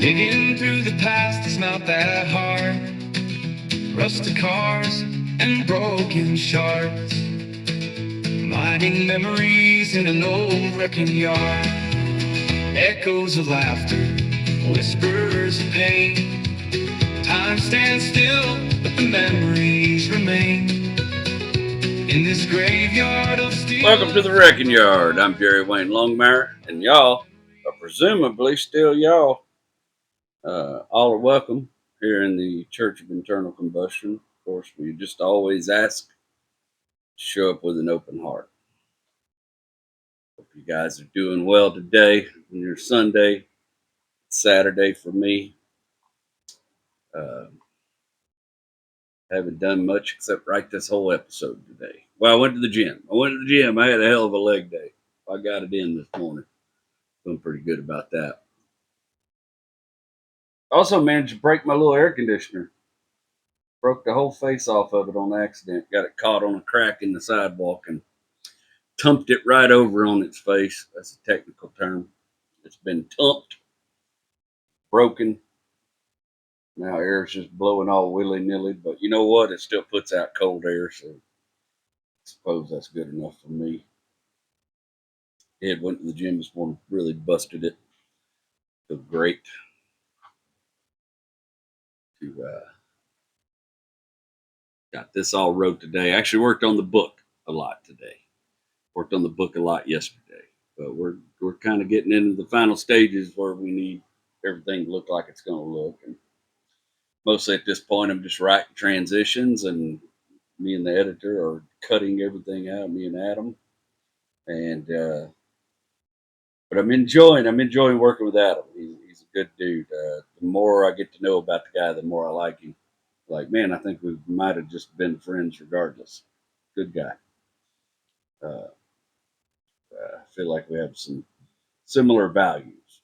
Digging through the past is not that hard. Rusted cars and broken shards. Mining memories in an old wrecking yard. Echoes of laughter, whispers of pain. Time stands still, but the memories remain. In this graveyard of steel. Welcome to the Wrecking Yard. I'm Jerry Wayne Longmire, and y'all are presumably still y'all. All are welcome here in the Church of Internal Combustion. Of course, we just always ask to show up with an open heart. Hope you guys are doing well today on your Sunday, Saturday for me. Haven't done much except write this whole episode today. Well, I went to the gym. I had a hell of a leg day. I got it in this morning. Feeling pretty good about that. Also managed to break my little air conditioner. Broke the whole face off of it on accident. Got it caught on a crack in the sidewalk and tumped it right over on its face. That's a technical term. It's been tumped, broken. Now air's just blowing all willy-nilly, but you know what? It still puts out cold air, so I suppose that's good enough for me. Ed went to the gym this morning, really busted it. Feel great to got this all wrote today. I actually worked on the book a lot today. Worked on the book a lot yesterday, but we're kind of getting into the final stages where we need everything to look like it's going to look. And mostly at this point, I'm just writing transitions, and me and the editor are cutting everything out. Me and Adam, and but I'm enjoying working with Adam. He's a good dude. The more I get to know about the guy, the more I like him. Like, man, I think we might have just been friends regardless. Good guy. I feel like we have some similar values.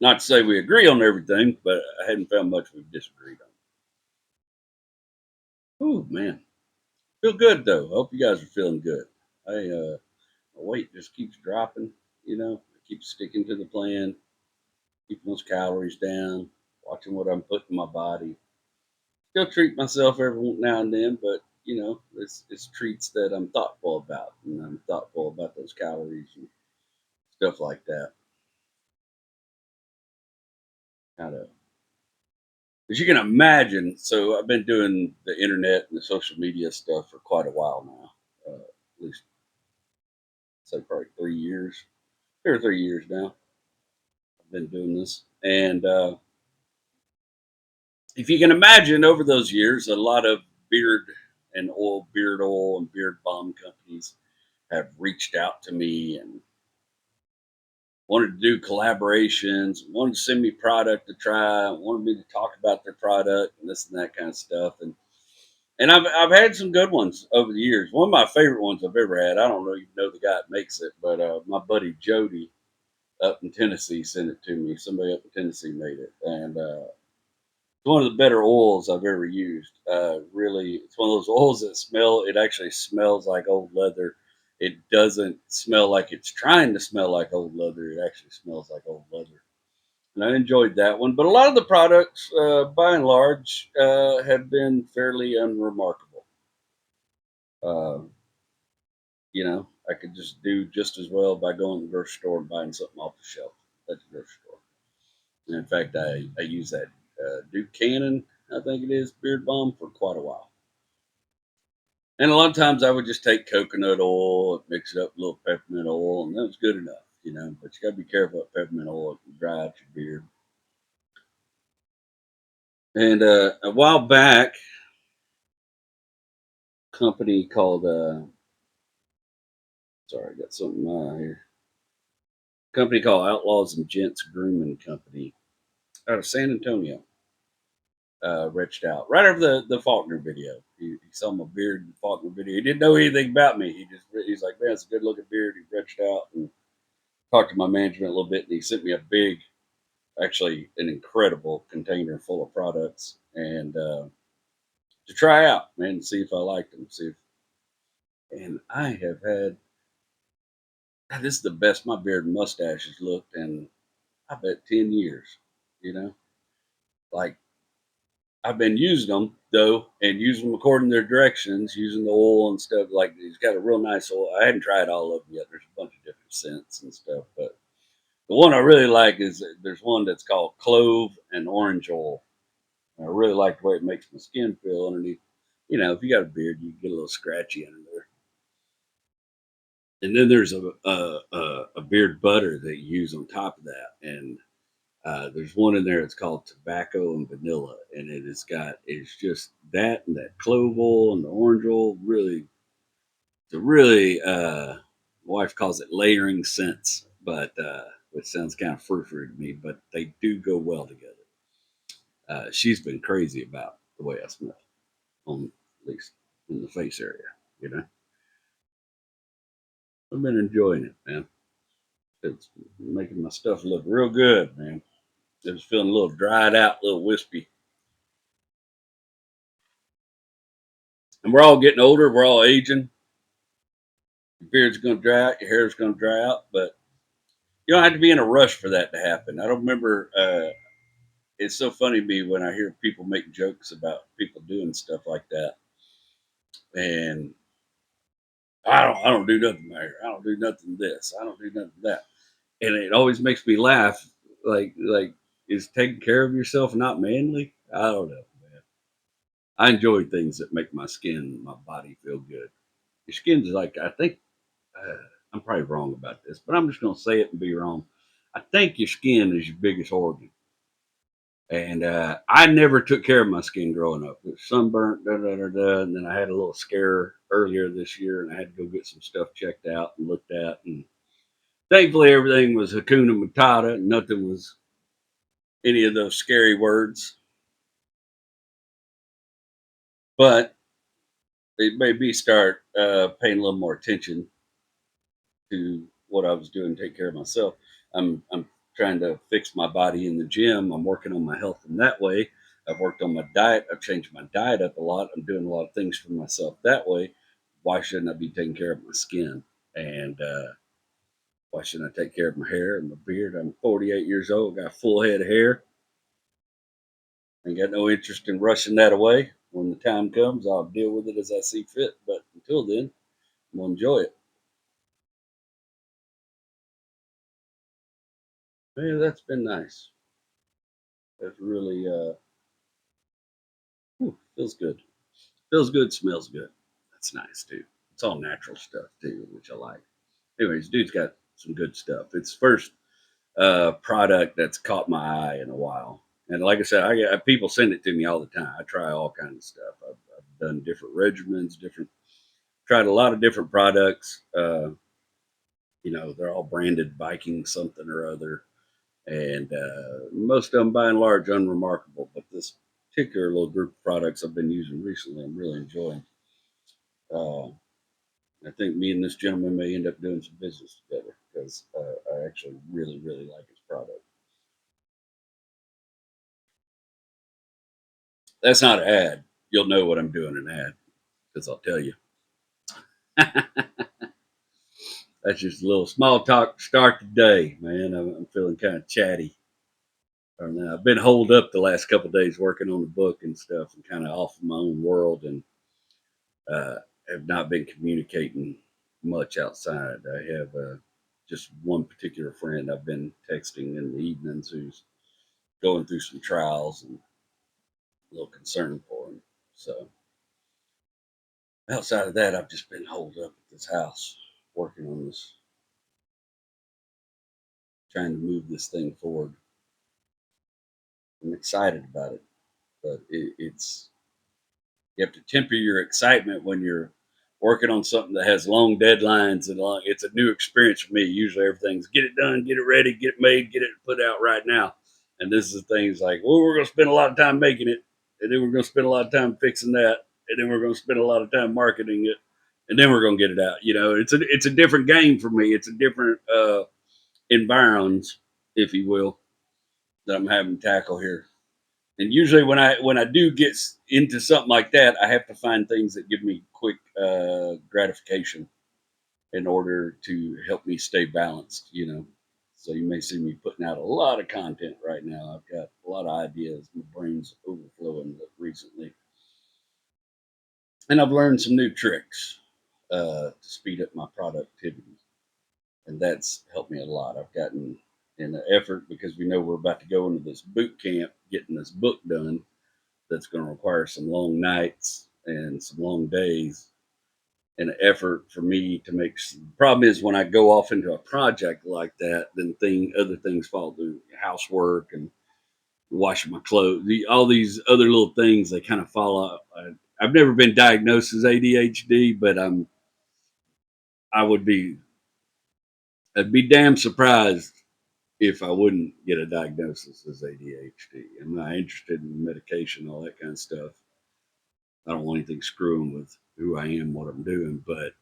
Not to say we agree on everything, but I hadn't found much we've disagreed on. Ooh, man. Feel good, though. I hope you guys are feeling good. My weight just keeps dropping, I keep sticking to the plan, keeping those calories down, watching what I'm putting in my body. Still treat myself every now and then, but, it's treats that I'm thoughtful about, and I'm thoughtful about those calories and stuff like that. Kind of, as you can imagine, so I've been doing the internet and the social media stuff for quite a while now, at least say probably 3 years, 2 or 3 years now. I've been doing this, and if you can imagine, over those years, a lot of beard oil, and beard balm companies have reached out to me and wanted to do collaborations, wanted to send me product to try, wanted me to talk about their product and this and that kind of stuff. And I've had some good ones over the years. One of my favorite ones I've ever had. I don't know, the guy that makes it, but my buddy Jody up in Tennessee sent it to me. Somebody up in Tennessee made it, and it's one of the better oils I've ever used. Really, it's one of those oils that smell. It actually smells like old leather. It doesn't smell like it's trying to smell like old leather. It actually smells like old leather. And I enjoyed that one. But a lot of the products, by and large, have been fairly unremarkable. Uh, I could just do just as well by going to the grocery store and buying something off the shelf at the grocery store. And in fact, I use that Duke Cannon, I think it is, beard balm for quite a while. And a lot of times I would just take coconut oil, mix it up with a little peppermint oil, and that was good enough, But you got to be careful with peppermint oil; it can dry out your beard. And a while back, a company called sorry, I got something here. A company called Outlaws and Gents Grooming Company out of San Antonio reached out right after the Faulkner video. He saw my beard in the Faulkner video. He didn't know anything about me. He's like, man, it's a good looking beard. He reached out and talked to my management a little bit, and he sent me a big, actually an incredible container full of products, and to try out, man, and see if I liked them. And I have had This is the best my beard and mustache has looked in, I bet, 10 years. You know, like I've been using them though, and using them according to their directions, using the oil and stuff. Like he's got a real nice oil. I hadn't tried all of them yet. There's a bunch of different scents and stuff, but the one I really like is there's one that's called clove and orange oil. And I really like the way it makes my skin feel underneath. You know, if you got a beard, you get a little scratchy under there. And then there's a beard butter that you use on top of that, and there's one in there. It's called tobacco and vanilla, and it's just that and that clove oil and the orange oil. Really, it's a really my wife calls it layering scents, but which sounds kind of frou-frou to me, but they do go well together. She's been crazy about the way I smell, on at least in the face area. You know, I've been enjoying it, man. It's making my stuff look real good, man. It was feeling a little dried out, a little wispy. And we're all getting older. We're all aging. Your beard's going to dry out. Your hair's going to dry out. But you don't have to be in a rush for that to happen. I don't remember. It's so funny to me when I hear people make jokes about people doing stuff like that. And I don't do nothing to my hair. I don't do nothing this. I don't do nothing that. And it always makes me laugh. Like is taking care of yourself not manly? I don't know, man. I enjoy things that make my skin, my body feel good. Your skin's like, I think, uh, I'm probably wrong about this, but I'm just going to say it and be wrong. I think your skin is your biggest organ. And I never took care of my skin growing up. It was sunburnt, da da da da. And then I had a little scare earlier this year, and I had to go get some stuff checked out and looked at. And thankfully, everything was Hakuna Matata. Nothing was any of those scary words. But it made me start paying a little more attention to what I was doing to take care of myself. I'm trying to fix my body in the gym. I'm working on my health in that way. I've worked on my diet. I've changed my diet up a lot. I'm doing a lot of things for myself that way. Why shouldn't I be taking care of my skin? And why shouldn't I take care of my hair and my beard? I'm 48 years old, got a full head of hair. Ain't got no interest in rushing that away. When the time comes, I'll deal with it as I see fit. But until then, I'm gonna enjoy it. Man, that's been nice. That's really feels good. Feels good, smells good. That's nice too. It's all natural stuff too, which I like. Anyways, dude's got some good stuff. It's first product that's caught my eye in a while. And like I said, I get people send it to me all the time. I try all kinds of stuff. I've done different regimens, different tried a lot of different products. They're all branded Viking something or other, and most of them, by and large, unremarkable. But this particular little group of products I've been using recently, I'm really enjoying. Uh, I think me and this gentleman may end up doing some business together because I actually really, really like his product. That's not an ad. You'll know what I'm doing an ad because I'll tell you. That's just a little small talk to start the day, man. I'm feeling kind of chatty. Or now. I've been holed up the last couple of days working on the book and stuff, and kind of off of my own world, and uh, have not been communicating much outside. I have just one particular friend I've been texting in the evenings who's going through some trials and a little concerned for him. So outside of that, I've just been holed up at this house working on this, trying to move this thing forward. I'm excited about it, but it's you have to temper your excitement when you're working on something that has long deadlines and long. It's a new experience for me. Usually, everything's get it done, get it ready, get it made, get it put out right now. And this is things like, well, we're going to spend a lot of time making it, and then we're going to spend a lot of time fixing that, and then we're going to spend a lot of time marketing it, and then we're going to get it out. It's a different game for me. It's a different environs, if you will, that I'm having to tackle here. And usually when I do get into something like that, I have to find things that give me quick gratification. in order to help me stay balanced, you know. So you may see me putting out a lot of content right now. I've got a lot of ideas. My brain's overflowing recently. And I've learned some new tricks to speed up my productivity. And that's helped me a lot. I've gotten in an effort because we know we're about to go into this boot camp, getting this book done. That's going to require some long nights and some long days. An effort for me to make. The problem is when I go off into a project like that, then other things fall through, housework and washing my clothes, all these other little things, they kind of fall out. I've never been diagnosed as ADHD, but I would be I'd be damn surprised if I wouldn't get a diagnosis as ADHD. I'm not interested in medication, all that kind of stuff. I don't want anything screwing with who I am, what I'm doing, but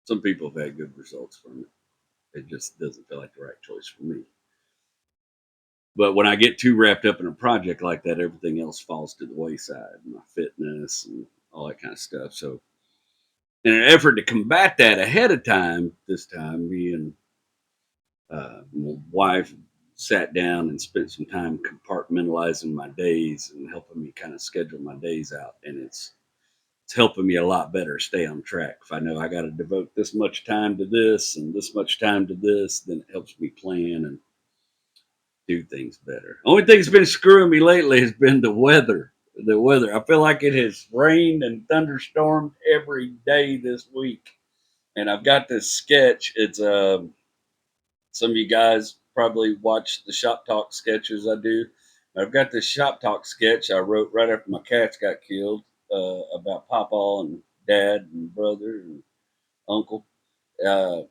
some people have had good results from it. It just doesn't feel like the right choice for me. But when I get too wrapped up in a project like that, everything else falls to the wayside, my fitness and all that kind of stuff. So, in an effort to combat that ahead of time, this time, me and my wife sat down and spent some time compartmentalizing my days and helping me kind of schedule my days out. And it's helping me a lot better stay on track. If I know I got to devote this much time to this and this much time to this, then it helps me plan and do things better. Only thing that's been screwing me lately has been the weather. The weather. I feel like it has rained and thunderstormed every day this week. And I've got this sketch. It's some of you guys probably watch the Shop Talk sketches I do. I've got this Shop Talk sketch I wrote right after my cats got killed about Papa and Dad and brother and uncle. Uh,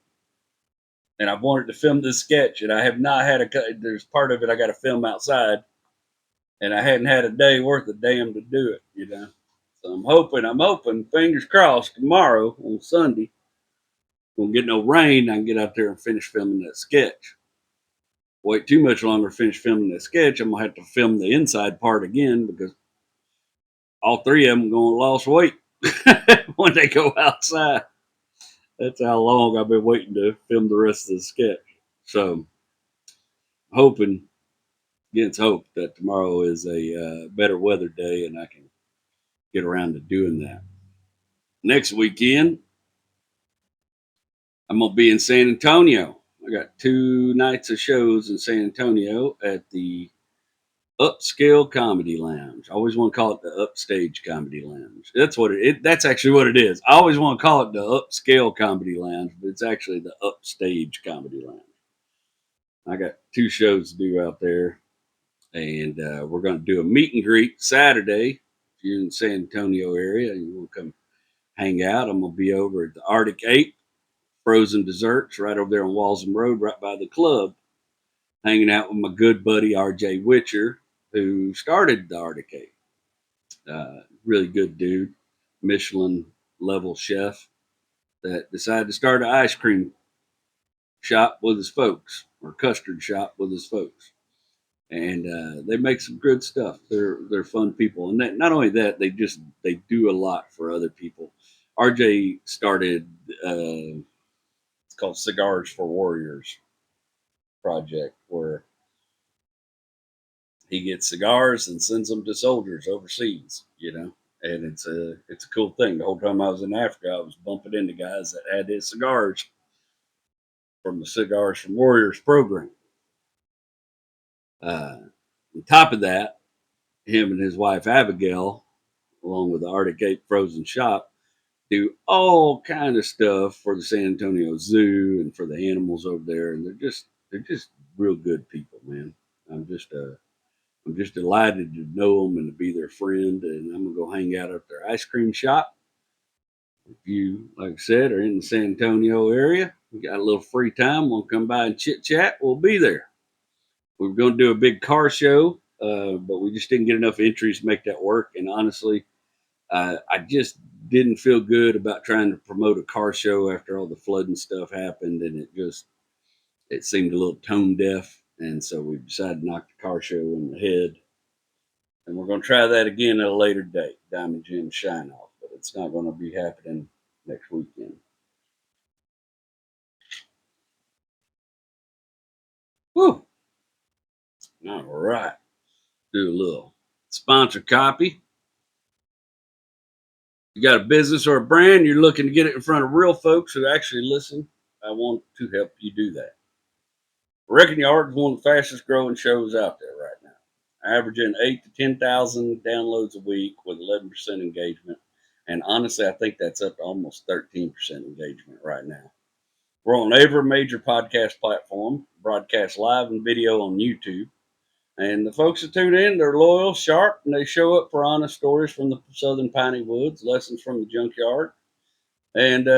and I've wanted to film this sketch, and I have not had there's part of it I got to film outside, and I hadn't had a day worth of damn to do it, you know. So I'm hoping, fingers crossed, tomorrow on Sunday, won't get no rain. I can get out there and finish filming that sketch. Wait too much longer to finish filming that sketch, I'm gonna have to film the inside part again because all three of them are gonna lose weight when they go outside. That's how long I've been waiting to film the rest of the sketch. So, hoping against hope that tomorrow is a better weather day and I can get around to doing that. Next weekend, I'm gonna be in San Antonio. I got 2 nights of shows in San Antonio at the Upscale Comedy Lounge. I always want to call it the Upstage Comedy Lounge. That's what that's actually what it is. I always want to call it the Upscale Comedy Lounge, but it's actually the Upstage Comedy Lounge. I got 2 shows to do out there, and we're going to do a meet and greet Saturday. If you're in the San Antonio area and you want to come hang out, I'm going to be over at the Arctic Ape Frozen Desserts right over there on Walsham Road, right by the club, hanging out with my good buddy RJ Witcher, who started the Arctic Ape. Really good dude, Michelin level chef that decided to start an ice cream shop with his folks, or custard shop with his folks. And they make some good stuff. They're fun people, and not only that, they do a lot for other people. RJ started it's called Cigars for Warriors project, where he gets cigars and sends them to soldiers overseas, you know. And it's a cool thing. The whole time I was in Africa, I was bumping into guys that had his cigars from the Cigars from Warriors program. On top of that, him and his wife Abigail, along with the Arctic Ape Frozen Shop, do all kind of stuff for the San Antonio Zoo and for the animals over there, and they're just real good people, man. I'm just I'm just delighted to know them and to be their friend, and I'm gonna go hang out at their ice cream shop. If you, like I said, are in the San Antonio area, we got a little free time, want to come by and chit chat, we'll be there. We were going to do a big car show, but we just didn't get enough entries to make that work. And honestly, I just didn't feel good about trying to promote a car show after all the flooding stuff happened, and it seemed a little tone deaf. And so we decided to knock the car show in the head. And we're going to try that again at a later date, Diamond Jim Shine Off, but it's not going to be happening next weekend. Woo! All right. Do a little sponsor copy. You got a business or a brand, you're looking to get it in front of real folks who actually listen. I want to help you do that. Wrecking Yard is one of the fastest growing shows out there right now, averaging 8 to 10,000 downloads a week with 11% engagement. And honestly, I think that's up to almost 13% engagement right now. We're on every major podcast platform, broadcast live and video on YouTube. And the folks that tune in, they're loyal, sharp, and they show up for honest stories from the southern piney woods, lessons from the junkyard, and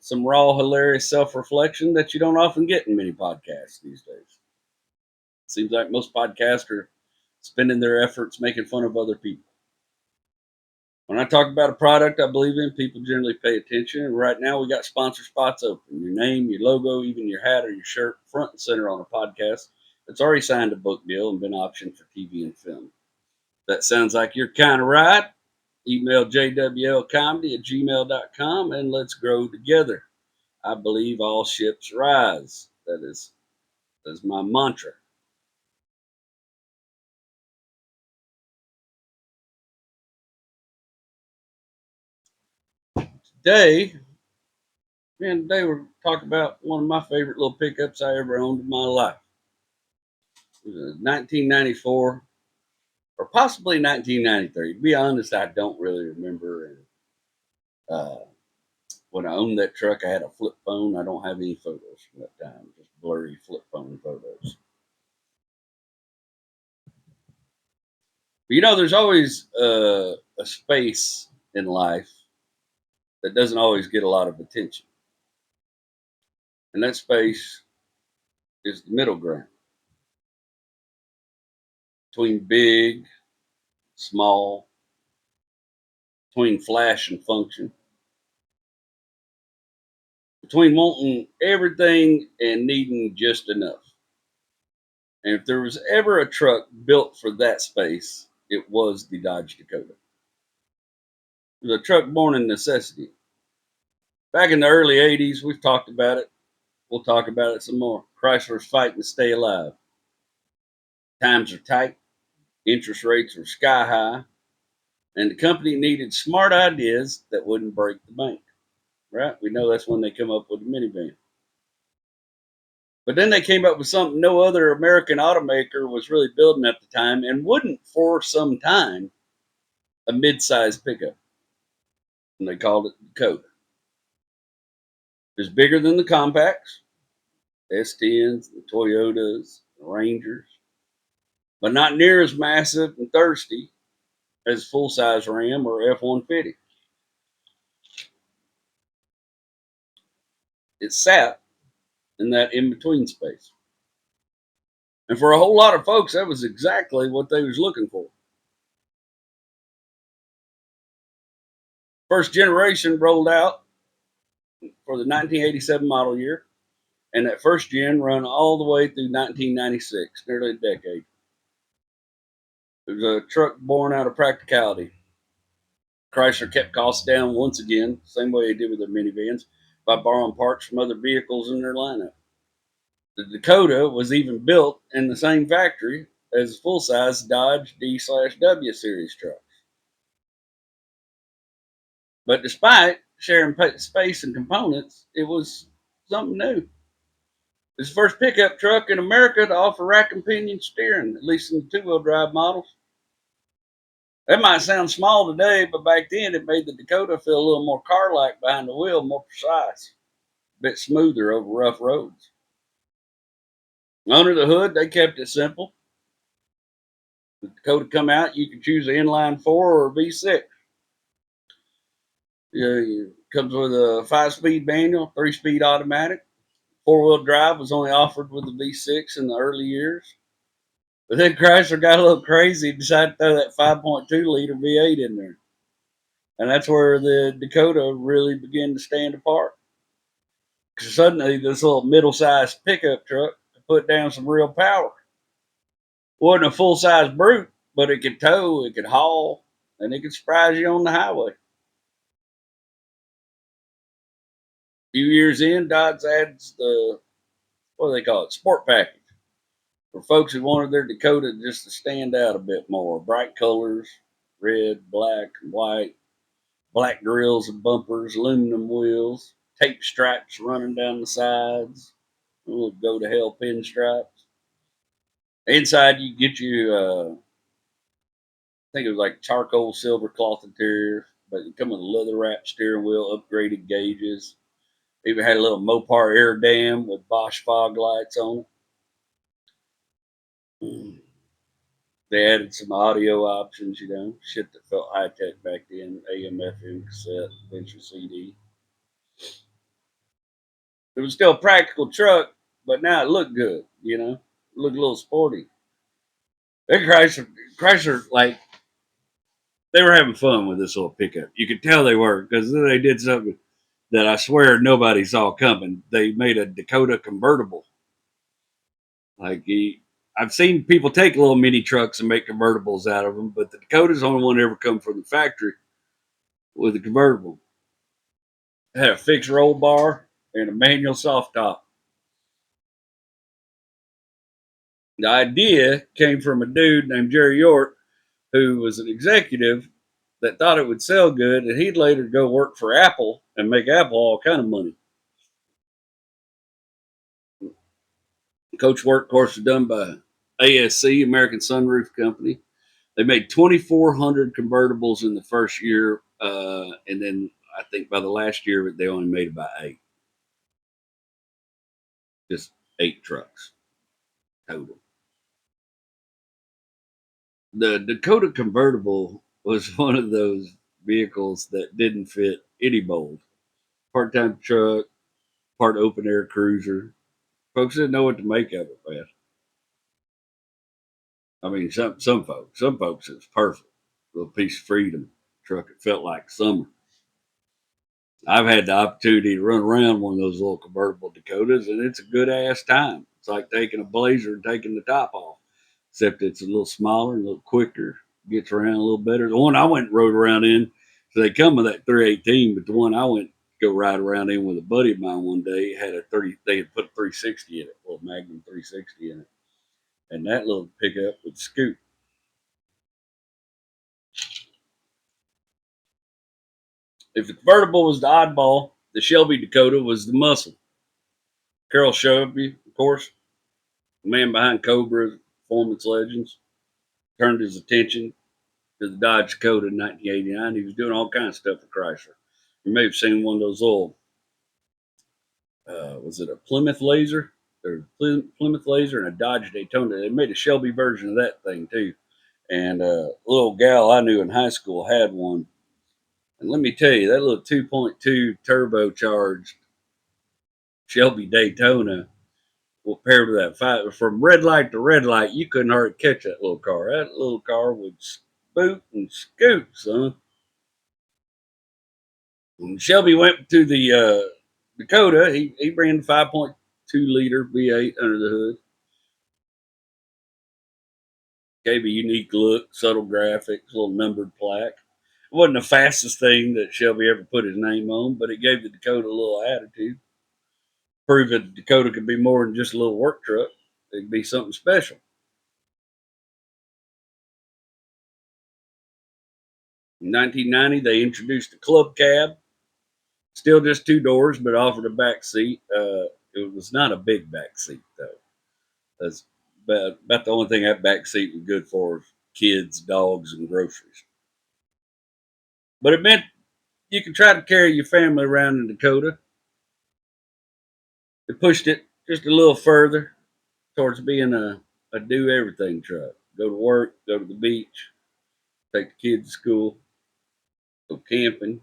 some raw, hilarious self-reflection that you don't often get in many podcasts these days. Seems like most podcasts are spending their efforts making fun of other people. When I talk about a product I believe in, people generally pay attention. And right now, we got sponsor spots open. Your name, your logo, even your hat or your shirt, front and center on a podcast that's already signed a book deal and been optioned for TV and film. That sounds like you're kind of right. Email jwlcomedy@gmail.com and let's grow together. I believe all ships rise. That's my mantra. Today we're talking about one of my favorite little pickups I ever owned in my life. It was a 1994 or possibly 1993. To be honest, I don't really remember. And when I owned that truck, I had a flip phone. I don't have any photos from that time, just blurry flip phone photos. But there's always a space in life that doesn't always get a lot of attention. And that space is the middle ground between big, small, between flash and function, between wanting everything and needing just enough. And if there was ever a truck built for that space, it was the Dodge Dakota. It was a truck born in necessity. Back in the early 80s, we've talked about it. We'll talk about it some more. Chrysler's fighting to stay alive. Times are tight, interest rates are sky high, and the company needed smart ideas that wouldn't break the bank. Right? We know that's when they come up with the minivan. But then they came up with something no other American automaker was really building at the time and wouldn't for some time, a mid-sized pickup. And they called it Dakota. It was bigger than the compacts, the S10s, the Toyotas, the Rangers, but not near as massive and thirsty as full-size Ram or F-150. It sat in that in-between space. And for a whole lot of folks, that was exactly what they was looking for. First generation rolled out for the 1987 model year, and that first gen run all the way through 1996, nearly a decade. It was a truck born out of practicality. Chrysler kept costs down once again, same way they did with their minivans, by borrowing parts from other vehicles in their lineup. The Dakota was even built in the same factory as full-size Dodge D/W series trucks. But despite sharing space and components, it was something new. It's the first pickup truck in America to offer rack and pinion steering, at least in the two-wheel drive models. That might sound small today, but back then it made the Dakota feel a little more car-like behind the wheel, more precise, a bit smoother over rough roads. Under the hood, they kept it simple. The Dakota come out, you could choose an inline 4 or a V6. It comes with a 5-speed manual, 3-speed automatic. 4-wheel drive was only offered with the V6 in the early years. But then Chrysler got a little crazy and decided to throw that 5.2 liter V8 in there. And that's where the Dakota really began to stand apart. Because suddenly this little middle-sized pickup truck could put down some real power. Wasn't a full-size brute, but it could tow, it could haul, and it could surprise you on the highway. few years in, Dodge adds the, what do they call it, sport package, for folks who wanted their Dakota just to stand out a bit more. Bright colors, red, black, and white, black grills and bumpers, aluminum wheels, tape stripes running down the sides, little go to hell pinstripes. Inside, you get you, I think it was like charcoal silver cloth interior, but it come with a leather wrapped steering wheel, upgraded gauges. Even had a little Mopar air dam with Bosch fog lights on it. They added some audio options, shit that felt high tech back then, AM, FM, cassette, eventually CD. It was still a practical truck, but now it looked good. It looked a little sporty. That Chrysler, like, they were having fun with this little pickup. You could tell they were, because then they did something that I swear nobody saw coming. They made a Dakota convertible. Like, I've seen people take little mini trucks and make convertibles out of them, but the Dakota's the only one that ever come from the factory with a convertible. It had a fixed roll bar and a manual soft top. The idea came from a dude named Jerry York, who was an executive that thought it would sell good, and he'd later go work for Apple and make Apple all kind of money. Coach work, of course, was done by ASC, American Sunroof Company. They made 2,400 convertibles in the first year, and then I think by the last year they only made about 8, just 8 trucks total. The Dakota convertible was one of those vehicles that didn't fit any mold. Part-time truck, part open air cruiser. Folks didn't know what to make of it, man. I mean, some folks it was perfect. A little piece of freedom truck. It felt like summer. I've had the opportunity to run around one of those little convertible Dakotas, and it's a good ass time. It's like taking a Blazer and taking the top off, except it's a little smaller, a little quicker, gets around a little better. The one I went and rode around in, so they come with that 318, but the one I went to go ride around in with a buddy of mine one day had a 30. They had put a 360 in it, a little Magnum 360 in it, and that little pickup would scoot. If the convertible was the oddball, the Shelby Dakota was the muscle. Carroll Shelby, of course, the man behind Cobra Performance Legends, turned his attention to the Dodge Dakota in 1989. He was doing all kinds of stuff for Chrysler. You may have seen one of those little, was it a Plymouth Laser? Or Plymouth Laser and a Dodge Daytona. They made a Shelby version of that thing too. And a little gal I knew in high school had one. And let me tell you, that little 2.2 turbocharged Shelby Daytona, well, paired with that five, from red light to red light, you couldn't hardly catch that little car. That little car would spoot and scoot, son. When Shelby went to the Dakota, he ran the 5.2-liter V8 under the hood. Gave a unique look, subtle graphics, little numbered plaque. It wasn't the fastest thing that Shelby ever put his name on, but it gave the Dakota a little attitude. Proved that the Dakota could be more than just a little work truck. It could be something special. In 1990, they introduced a club cab, still just 2 doors, but offered a back seat. It was not a big back seat, though. That's about the only thing that back seat was good for was kids, dogs, and groceries. But it meant you could try to carry your family around in Dakota. It pushed it just a little further towards being a do everything truck. Go to work, go to the beach, take the kids to school, go camping,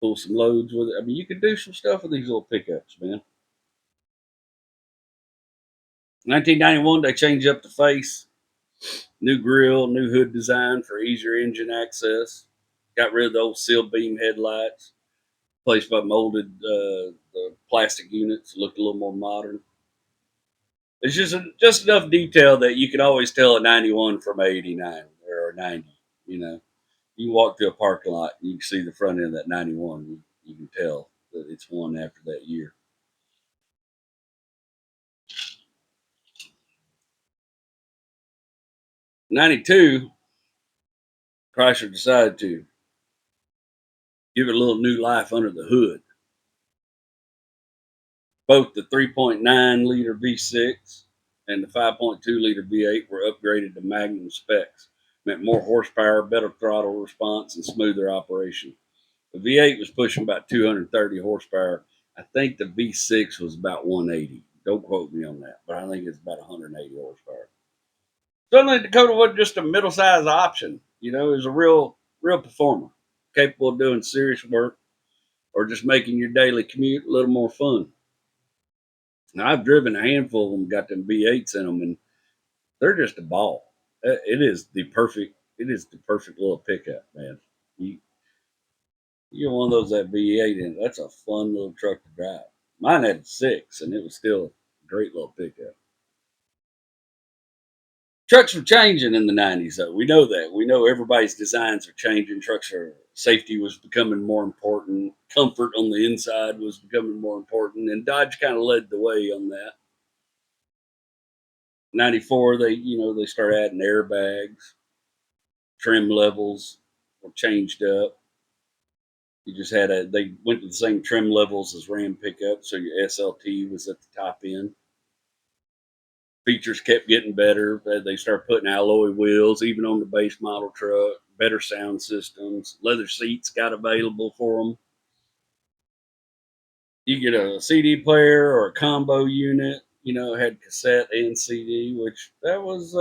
pull some loads with it. I mean, you could do some stuff with these little pickups, man. 1991, they changed up the face, new grill, new hood design for easier engine access. Got rid of the old seal beam headlights, replaced by molded the plastic units, looked a little more modern. It's just enough detail that you can always tell a 91 from a 89 or a 90. You know, you walk through a parking lot and you can see the front end of that 91. You can tell that it's won after that year. '92, Chrysler decided to give it a little new life under the hood. Both the 3.9 liter V6 and the 5.2 liter V8 were upgraded to Magnum specs, meant more horsepower, better throttle response, and smoother operation. The V8 was pushing about 230 horsepower. I think the V6 was about 180. Don't quote me on that, but I think it's about 180 horsepower. Suddenly, Dakota wasn't just a middle-sized option. It was a real performer, capable of doing serious work or just making your daily commute a little more fun. Now, I've driven a handful of them, got them V8s in them, and they're just a ball. It is the perfect. It is the perfect little pickup, man. You you get one of those that V8 in. That's a fun little truck to drive. Mine had 6, and it was still a great little pickup. Trucks were changing in the '90s, though. We know that. We know everybody's designs are changing. Safety was becoming more important. Comfort on the inside was becoming more important, and Dodge kind of led the way on that. '94, they started adding airbags, trim levels were changed up. You just they went to the same trim levels as Ram pickup, so your SLT was at the top end. Features kept getting better. They started putting alloy wheels, even on the base model truck, better sound systems, leather seats got available for them. You get a CD player or a combo unit, it had cassette and CD, which that was,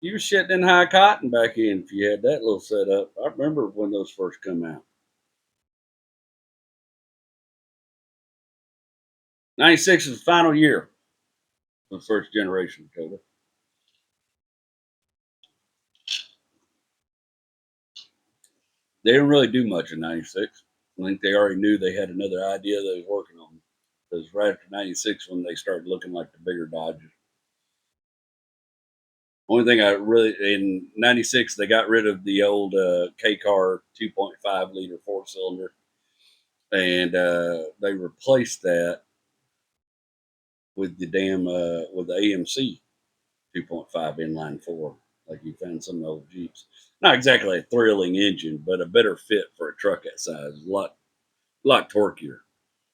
you were shitting in high cotton back in if you had that little setup. I remember when those first come out. '96 was the final year of the first generation Dakota. They didn't really do much in '96. I think they already knew they had another idea they was working on. It was right after '96 when they started looking like the bigger Dodges. Only thing I really in '96 they got rid of the old K car 2.5 liter 4 cylinder, and they replaced that with with the AMC 2.5 inline four, like you found some of the old Jeeps. Not exactly a thrilling engine, but a better fit for a truck that size. A lot torquier.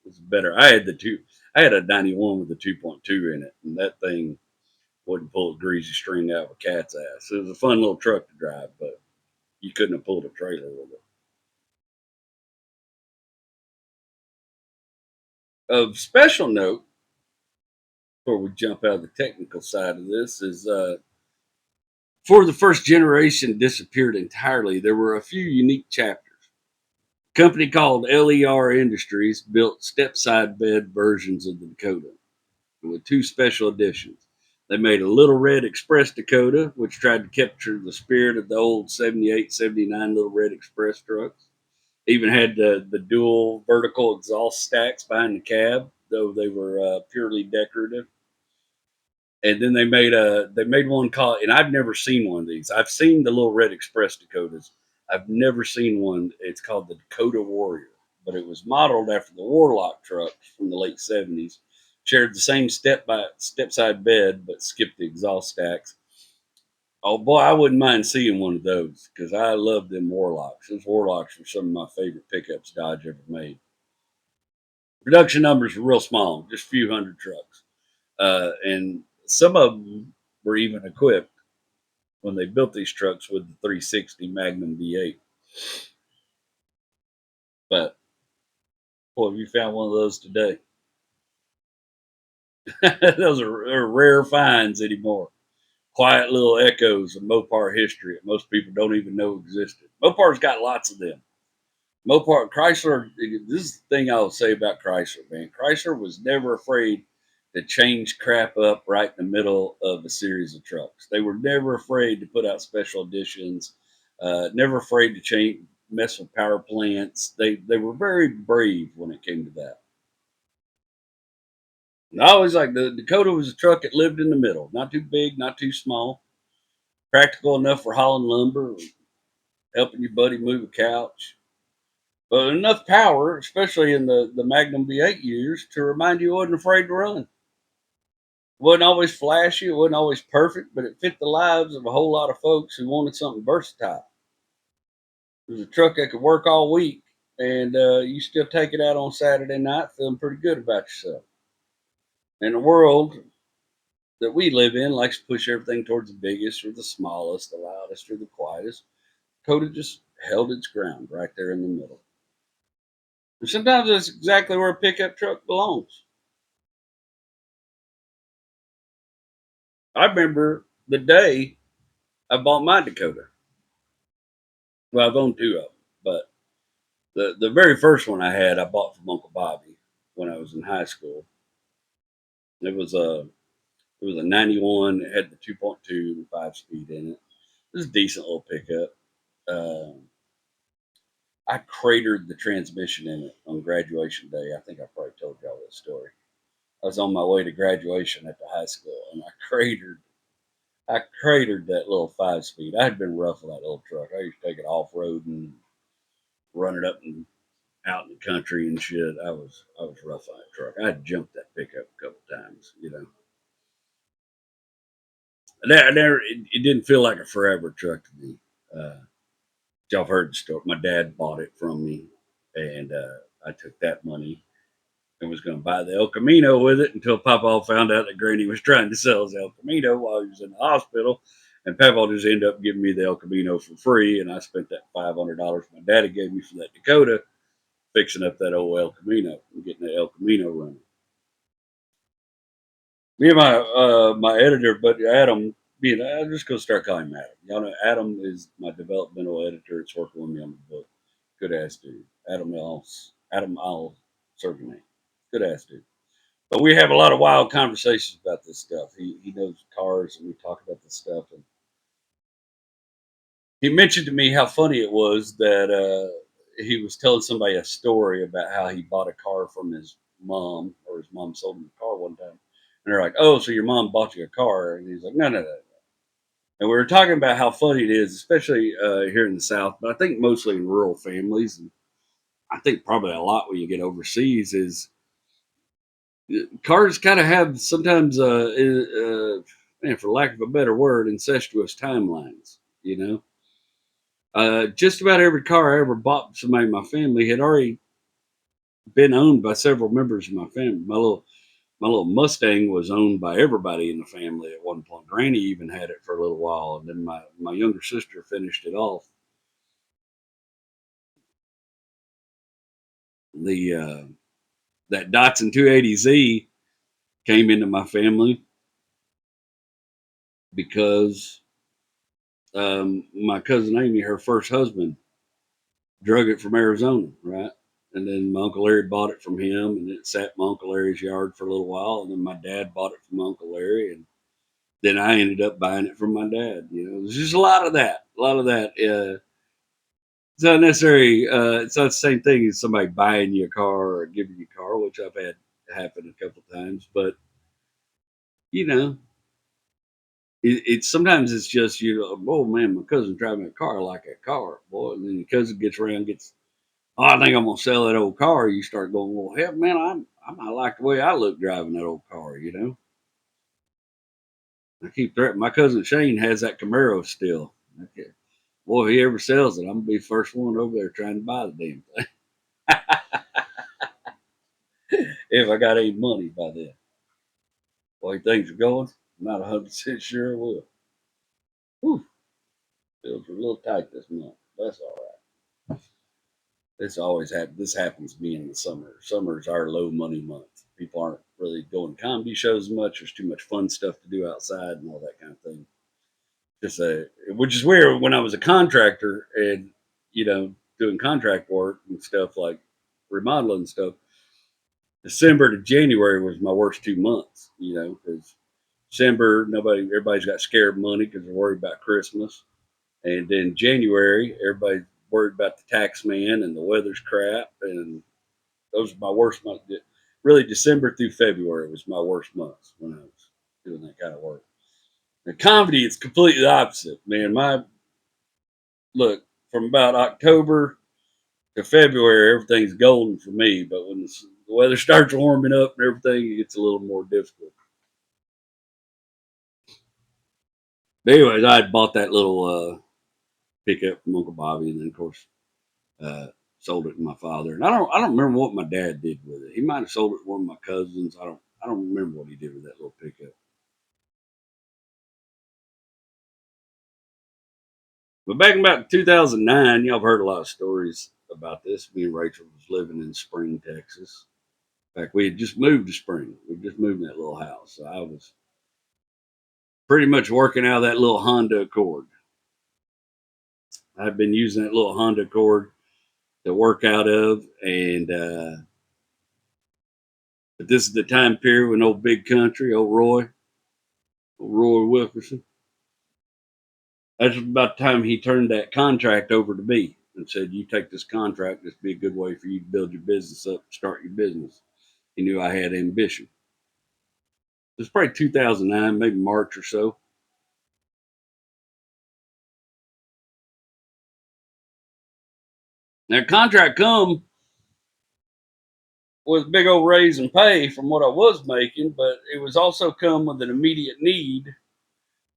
It's better. I had the two. I had a '91 with the 2.2 in it, and that thing wouldn't pull a greasy string out of a cat's ass. It was a fun little truck to drive, but you couldn't have pulled a trailer with it. Of special note, before we jump out of the technical side of this, is before the first generation disappeared entirely, there were a few unique chapters. A company called LER Industries built step-side bed versions of the Dakota with 2 special editions. They made a Little Red Express Dakota, which tried to capture the spirit of the old '78, '79 Little Red Express trucks. Even had the dual vertical exhaust stacks behind the cab, though they were purely decorative. And then they made one called, and I've never seen one of these. I've seen the Little Red Express Dakotas. I've never seen one. It's called the Dakota Warrior, but it was modeled after the Warlock trucks from the late '70s. Shared the same step side bed, but skipped the exhaust stacks. Oh boy, I wouldn't mind seeing one of those because I love them Warlocks. Those Warlocks were some of my favorite pickups Dodge ever made. Production numbers were real small, just a few hundred trucks, and some of them were even equipped when they built these trucks with the 360 Magnum V8. But boy, if you found one of those today, those are rare finds anymore. Quiet little echoes of Mopar history that most people don't even know existed. Mopar's got lots of them. Mopar, Chrysler, this is the thing I'll say about Chrysler, man. Chrysler was never afraid to change crap up right in the middle of a series of trucks. They were never afraid to put out special editions, never afraid to mess with power plants. They were very brave when it came to that. And I always like the Dakota was a truck that lived in the middle, not too big, not too small, practical enough for hauling lumber, helping your buddy move a couch, but enough power, especially in the Magnum V8 years, to remind you wasn't afraid to run. It wasn't always flashy, it wasn't always perfect, but it fit the lives of a whole lot of folks who wanted something versatile. It was a truck that could work all week, and you still take it out on Saturday night feeling pretty good about yourself. And the world that we live in likes to push everything towards the biggest or the smallest, the loudest or the quietest. Dakota just held its ground right there in the middle. And sometimes that's exactly where a pickup truck belongs. I remember the day I bought my Dakota. Well, I've owned two of them, but the very first one I had, I bought from Uncle Bobby when I was in high school. It was a '91. It had the 2.2 5 speed in it. It was a decent little pickup. I cratered the transmission in it on graduation day. I think I probably told y'all that story. I was on my way to graduation at the high school, and I cratered that little 5 speed. I had been rough on that little truck. I used to take it off road and run it up and out in the country and shit. I was rough on that truck. I had jumped that pickup a couple times, you know. It didn't feel like a forever truck to me. Uh, y'all heard the story. My dad bought it from me, and I took that money and was going to buy the El Camino with it until Papa found out that Granny was trying to sell his El Camino while he was in the hospital. And Papa just ended up giving me the El Camino for free, and I spent that $500 my daddy gave me for that Dakota fixing up that old El Camino and getting the El Camino running. Me and my editor, buddy Adam, I'm just gonna start calling him Adam. Y'all know Adam is my developmental editor. It's working with me on the book. Good ass dude. Adam I'll serve your name. Good ass dude. But we have a lot of wild conversations about this stuff. He knows cars, and we talk about this stuff. And he mentioned to me how funny it was that he was telling somebody a story about how he bought a car from his mom, or his mom sold him a car one time. And they're like, "Oh, so your mom bought you a car?" And he's like, "No, no, no." And we were talking about how funny it is, especially here in the South, but I think mostly in rural families. And I think probably a lot when you get overseas is cars kind of have sometimes, man, for lack of a better word, incestuous timelines. You know, just about every car I ever bought from somebody in my family had already been owned by several members of my family. My little Mustang was owned by everybody in the family at one point. Granny even had it for a little while, and then my younger sister finished it off. The That Datsun 280Z came into my family because my cousin Amy, her first husband, drug it from Arizona, right? And then my Uncle Larry bought it from him, and it sat in my Uncle Larry's yard for a little while. And then my dad bought it from Uncle Larry, and then I ended up buying it from my dad. You know, there's just a lot of that. A lot of that. It's not necessarily. It's not the same thing as somebody buying you a car or giving you a car, which I've had happen a couple times. But you know, it's sometimes it's just you know, oh man, my cousin driving a car like a car, boy, and then your cousin gets around, gets, oh, I think I'm gonna sell that old car. You start going, well, hell, man, I might like the way I look driving that old car. You know, I keep threatening. My cousin Shane has that Camaro still. Okay. Boy, if he ever sells it, I'm gonna be the first one over there trying to buy the damn thing if I got any money by then. The way things are going, I'm not 100% sure I will. Whew, bills are a little tight this month. That's all right. This always happens. This happens to me in the summer. Summer is our low money month. People aren't really going to comedy shows much. There's too much fun stuff to do outside and all that kind of thing. Just which is weird. When I was a contractor and you know doing contract work and stuff like remodeling stuff, December to January was my worst 2 months. You know, because December everybody's got scared money because they're worried about Christmas, and then January everybody's worried about the tax man and the weather's crap, and those are my worst months. Really, December through February was my worst months when I was doing that kind of work. The comedy is completely the opposite, man. My look from about October to February, everything's golden for me. But when the weather starts warming up and everything, it gets a little more difficult. But anyways, I had bought that little pickup from Uncle Bobby, and then of course uh, sold it to my father. And I don't remember what my dad did with it. He might have sold it to one of my cousins. I don't remember what he did with that little pickup. But back in about 2009, y'all have heard a lot of stories about this. Me and Rachel was living in Spring, Texas. In fact, we had just moved to Spring. We just moved in that little house. So I was pretty much working out of that little Honda Accord. I've been using that little Honda Accord to work out of, and but this is the time period when old Big Country, old Roy Wilkerson, that's about the time he turned that contract over to me and said, "You take this contract. This be a good way for you to build your business up, start your business." He knew I had ambition. It was probably 2009, maybe March or so. Now, contract come with a big old raise in pay from what I was making, but it was also come with an immediate need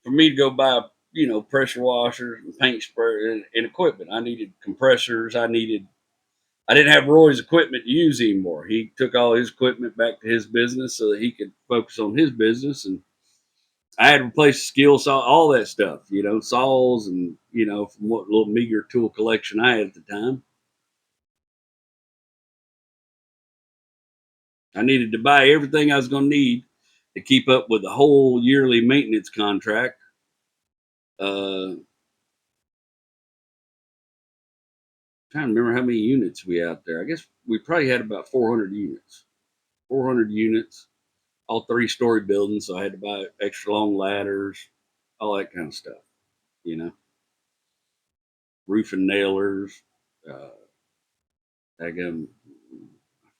for me to go buy, pressure washers and paint spray and equipment. I needed compressors. I didn't have Roy's equipment to use anymore. He took all his equipment back to his business so that he could focus on his business. And I had to replace the skill saw, all that stuff, saws and, from what little meager tool collection I had at the time. I needed to buy everything I was going to need to keep up with the whole yearly maintenance contract. Trying to remember how many units we out there. I guess we probably had about 400 units. 400 units, all 3-story buildings. So I had to buy extra long ladders, all that kind of stuff. You know, roofing nailers, uh, I forgot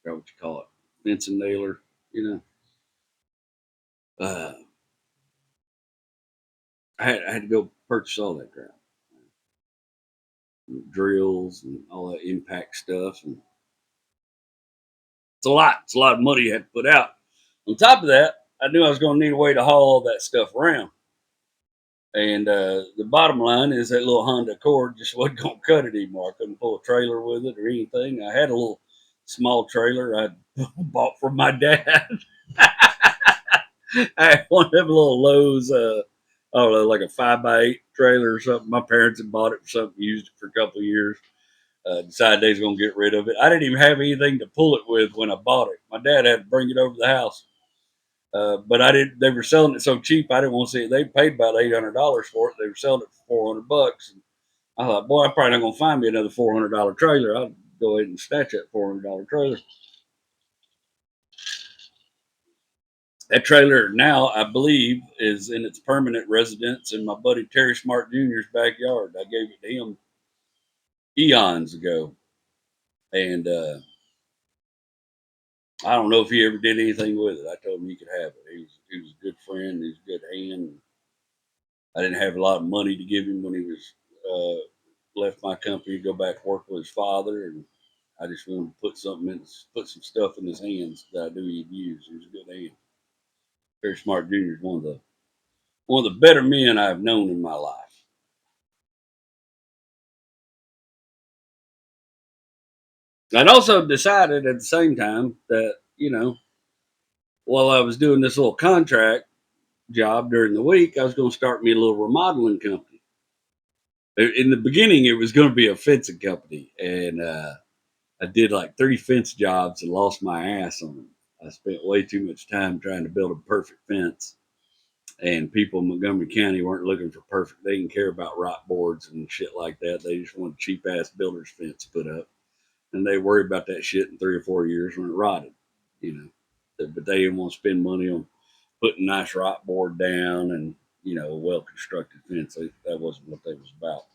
what you call it, fencing nailer. You uh, I had to go purchase all that crap, drills and all that impact stuff, and it's a lot. It's a lot of money you had to put out. On top of that, I knew I was going to need a way to haul all that stuff around. And the bottom line is that little Honda Accord just wasn't going to cut it anymore. I couldn't pull a trailer with it or anything. I had a little small trailer I bought from my dad. I had one of them little Lowe's, I don't know, like a 5x8 trailer or something. My parents had bought it for something, used it for a couple of years. Decided they was going to get rid of it. I didn't even have anything to pull it with when I bought it. My dad had to bring it over to the house. But I didn't. They were selling it so cheap. I didn't want to see it. They paid about $800 for it. They were selling it for $400. And I thought, boy, I'm probably not going to find me another $400 trailer. I'll go ahead and snatch that $400 trailer. That trailer now, I believe, is in its permanent residence in my buddy Terry Smart Jr.'s backyard. I gave it to him eons ago, and I don't know if he ever did anything with it. I told him he could have it. He was a good friend. He was a good hand. I didn't have a lot of money to give him when he was left my company to go back to work with his father, and I just wanted to put some stuff in his hands that I knew he'd use. He was a good hand. Very Smart Jr. is one of the better men I've known in my life. I'd also decided at the same time that while I was doing this little contract job during the week, I was going to start me a little remodeling company. In the beginning, it was going to be a fencing company, and I did like 3 fence jobs and lost my ass on them. I spent way too much time trying to build a perfect fence, and people in Montgomery County weren't looking for perfect. They didn't care about rot boards and shit like that. They just wanted cheap ass builder's fence put up, and they worried about that shit in 3 or 4 years when it rotted. You but they didn't want to spend money on putting nice rot board down and a well constructed fence. That wasn't what they was about.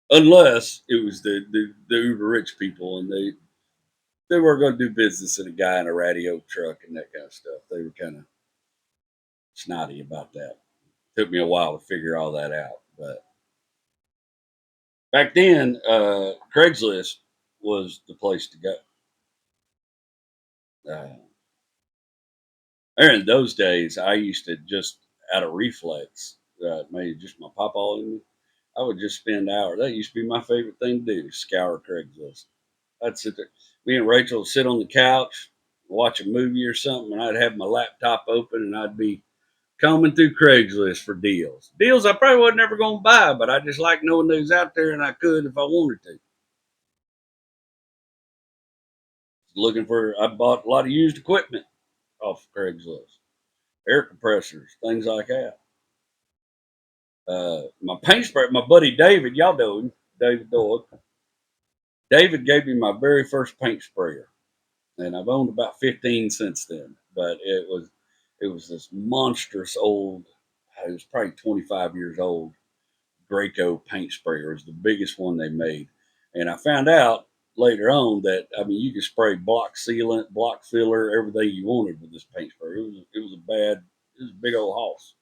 Unless it was the uber rich people, and they were going to do business in a guy in a radio truck and that kind of stuff. They were kind of snotty about that. Took me a while to figure all that out, but Back then, Craigslist was the place to go. Uh, in those days, I used to just out of reflex, maybe just my papa in me, I would just spend hours. That used to be my favorite thing to do: scour Craigslist. I'd sit there. Me and Rachel would sit on the couch, watch a movie or something, and I'd have my laptop open and I'd be combing through Craigslist for deals. Deals I probably wasn't ever going to buy, but I just like knowing they was out there and I could if I wanted to. Looking for, I bought a lot of used equipment off of Craigslist, air compressors, things like that. My paint spray, my buddy David, y'all know him, David Doyle. David gave me my very first paint sprayer, and I've owned about 15 since then. But it was this monstrous old. It was probably 25 years old. Graco paint sprayer. It was the biggest one they made, and I found out later on that I mean you could spray block sealant, block filler, everything you wanted with this paint sprayer. It was a big old hoss.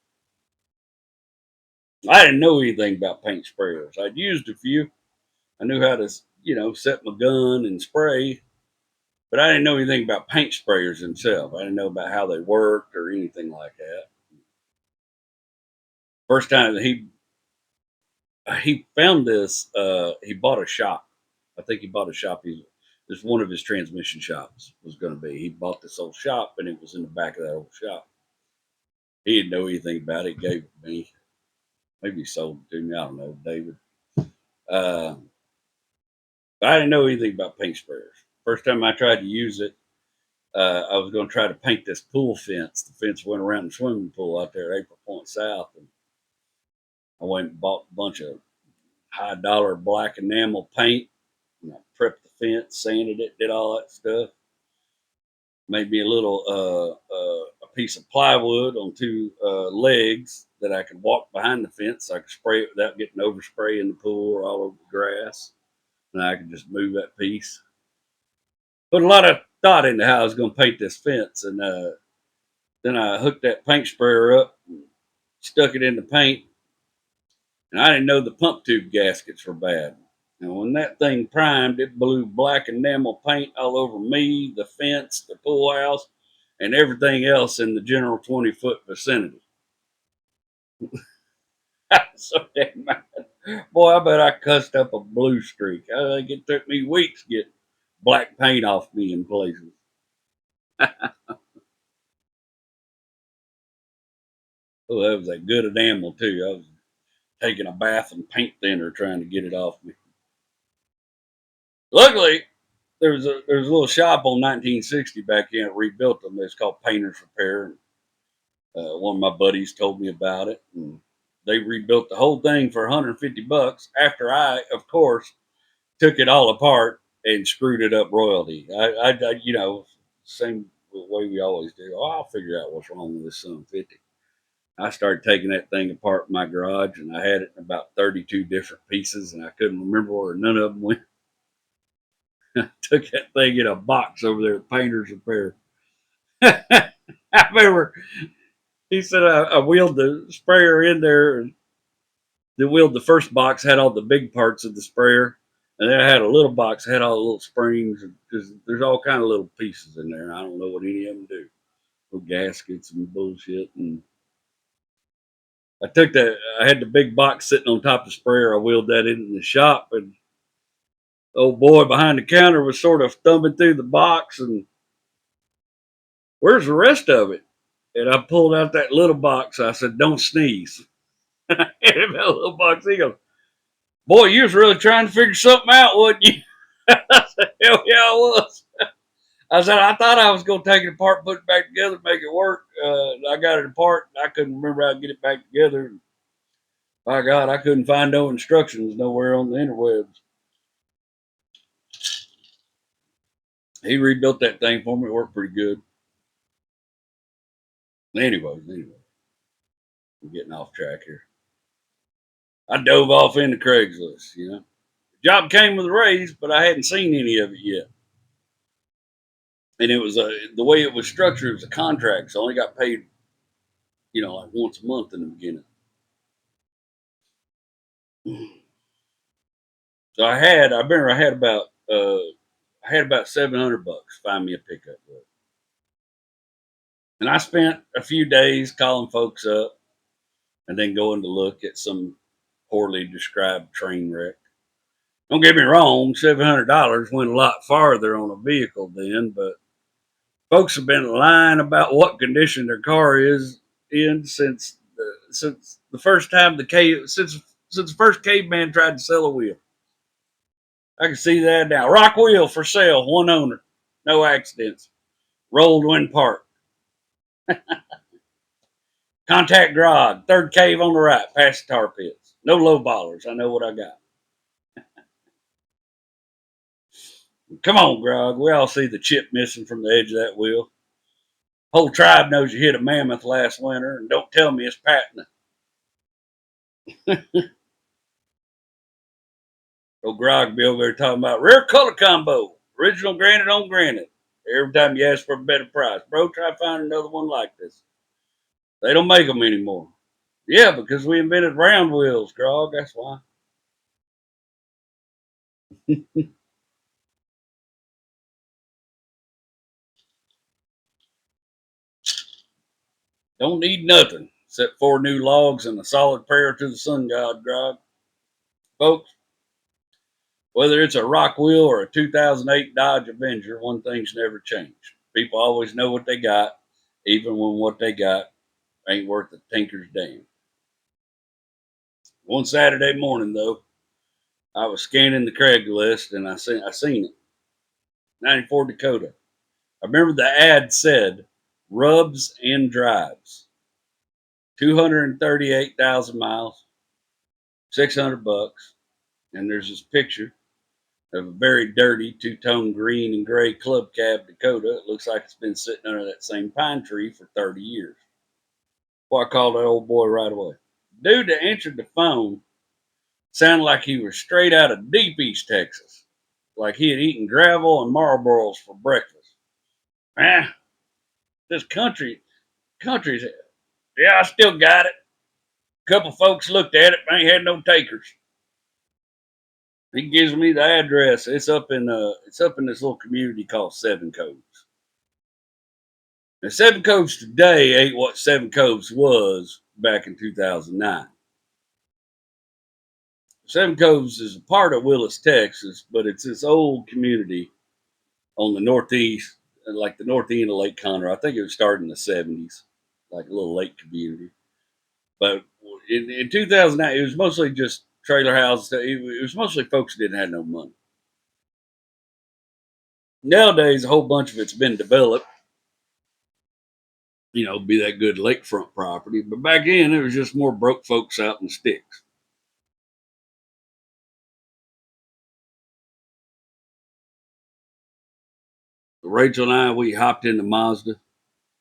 I didn't know anything about paint sprayers. I'd used a few. I knew how to set my gun and spray, but I didn't know anything about paint sprayers themselves. I didn't know about how they worked or anything like that. First time that he found this, he bought a shop. I think he bought a shop. This one of his transmission shops was going to be. He bought this old shop, and it was in the back of that old shop. He didn't know anything about it. He gave it to me. Maybe he sold it to me. I don't know, David. Uh, but I didn't know anything about paint sprayers. First time I tried to use it, I was going to try to paint this pool fence. The fence went around the swimming pool out there at April Point South, and I went and bought a bunch of high dollar black enamel paint. And I prepped the fence, sanded it, did all that stuff. Made me a little a piece of plywood on two legs that I could walk behind the fence. So I could spray it without getting overspray in the pool or all over the grass, and I could just move that piece. Put a lot of thought into how I was going to paint this fence, and then I hooked that paint sprayer up, and stuck it in the paint, and I didn't know the pump tube gaskets were bad. And when that thing primed, it blew black enamel paint all over me, the fence, the pool house, and everything else in the general 20-foot vicinity. So damn mad. Boy, I bet I cussed up a blue streak. I think it took me weeks to get black paint off me in places. Oh, that was a good enamel too. I was taking a bath in paint thinner trying to get it off me. Luckily, there was a little shop on 1960 back in. It rebuilt them. It's called Painters Repair. And, one of my buddies told me about it, and they rebuilt the whole thing for 150 bucks. After I, of course, took it all apart and screwed it up royalty. Same way we always do. Oh, I'll figure out what's wrong with this son 50. I started taking that thing apart in my garage, and I had it in about 32 different pieces, and I couldn't remember where none of them went. Took that thing in a box over there at Painters Repair. I remember he said I wheeled the sprayer in there, and the first box had all the big parts of the sprayer, and then I had a little box that had all the little springs, because there's all kind of little pieces in there. I don't know what any of them do, little gaskets and bullshit. And I took that. I had the big box sitting on top of the sprayer. I wheeled that in the shop, and the old boy behind the counter was sort of thumbing through the box, and where's the rest of it? And I pulled out that little box. I said, "Don't sneeze." And I handed him that little box. He goes, "Boy, you was really trying to figure something out, wasn't you?" I said, "Hell yeah, I was." I said, "I thought I was going to take it apart, put it back together, make it work. I got it apart. I couldn't remember how to get it back together. My God, I couldn't find no instructions nowhere on the interwebs." He rebuilt that thing for me. It worked pretty good. Anyway, I'm getting off track here. I dove off into Craigslist. The job came with a raise, but I hadn't seen any of it yet. And it was the way it was structured. It was a contract, so I only got paid, like once a month in the beginning. So I remember I had about $700 find me a pickup with. And I spent a few days calling folks up and then going to look at some poorly described train wreck. Don't get me wrong, $700 went a lot farther on a vehicle then, but folks have been lying about what condition their car is in since the first time since the first caveman tried to sell a wheel. I can see that now. Rock wheel for sale, one owner, no accidents, rolled when parked. Contact Grog, third cave on the right, past the tar pits. No low ballers. I know what I got. Come on, Grog. We all see the chip missing from the edge of that wheel. Whole tribe knows you hit a mammoth last winter, and don't tell me it's patent. Old Grog be over there talking about rare color combo, original granite on granite. Every time you ask for a better price, bro, try to find another one like this. They don't make them anymore. Yeah, because we invented round wheels, Grog. That's why. Don't need nothing except 4 new logs and a solid prayer to the sun god, Grog. Folks, whether it's a rock wheel or a 2008 Dodge Avenger, one thing's never changed. People always know what they got, even when what they got ain't worth a tinker's damn. One Saturday morning, though, I was scanning the Craigslist and I seen it. 94 Dakota. I remember the ad said rubs and drives. 238,000 miles, $600. And there's this picture of a very dirty two-tone green and gray club cab Dakota. It looks like it's been sitting under that same pine tree for 30 years. Well, I called that old boy right away. Dude that answered the phone sounded like he was straight out of deep East Texas, like he had eaten gravel and Marlboros for breakfast. Ah, this country's, yeah, I still got it. A couple folks looked at it, but ain't had no takers. He gives me the address. It's up in this little community called Seven Coves. Now, Seven Coves today ain't what Seven Coves was back in 2009. Seven Coves is a part of Willis, Texas, but it's this old community on the northeast, like the north end of Lake Conroe. I think it was started in the 70s, like a little lake community. But in 2009, it was mostly just trailer houses. It was mostly folks who didn't have no money. Nowadays, a whole bunch of it's been developed, be that good lakefront property. But back then, it was just more broke folks out in the sticks. Rachel and I, we hopped in the Mazda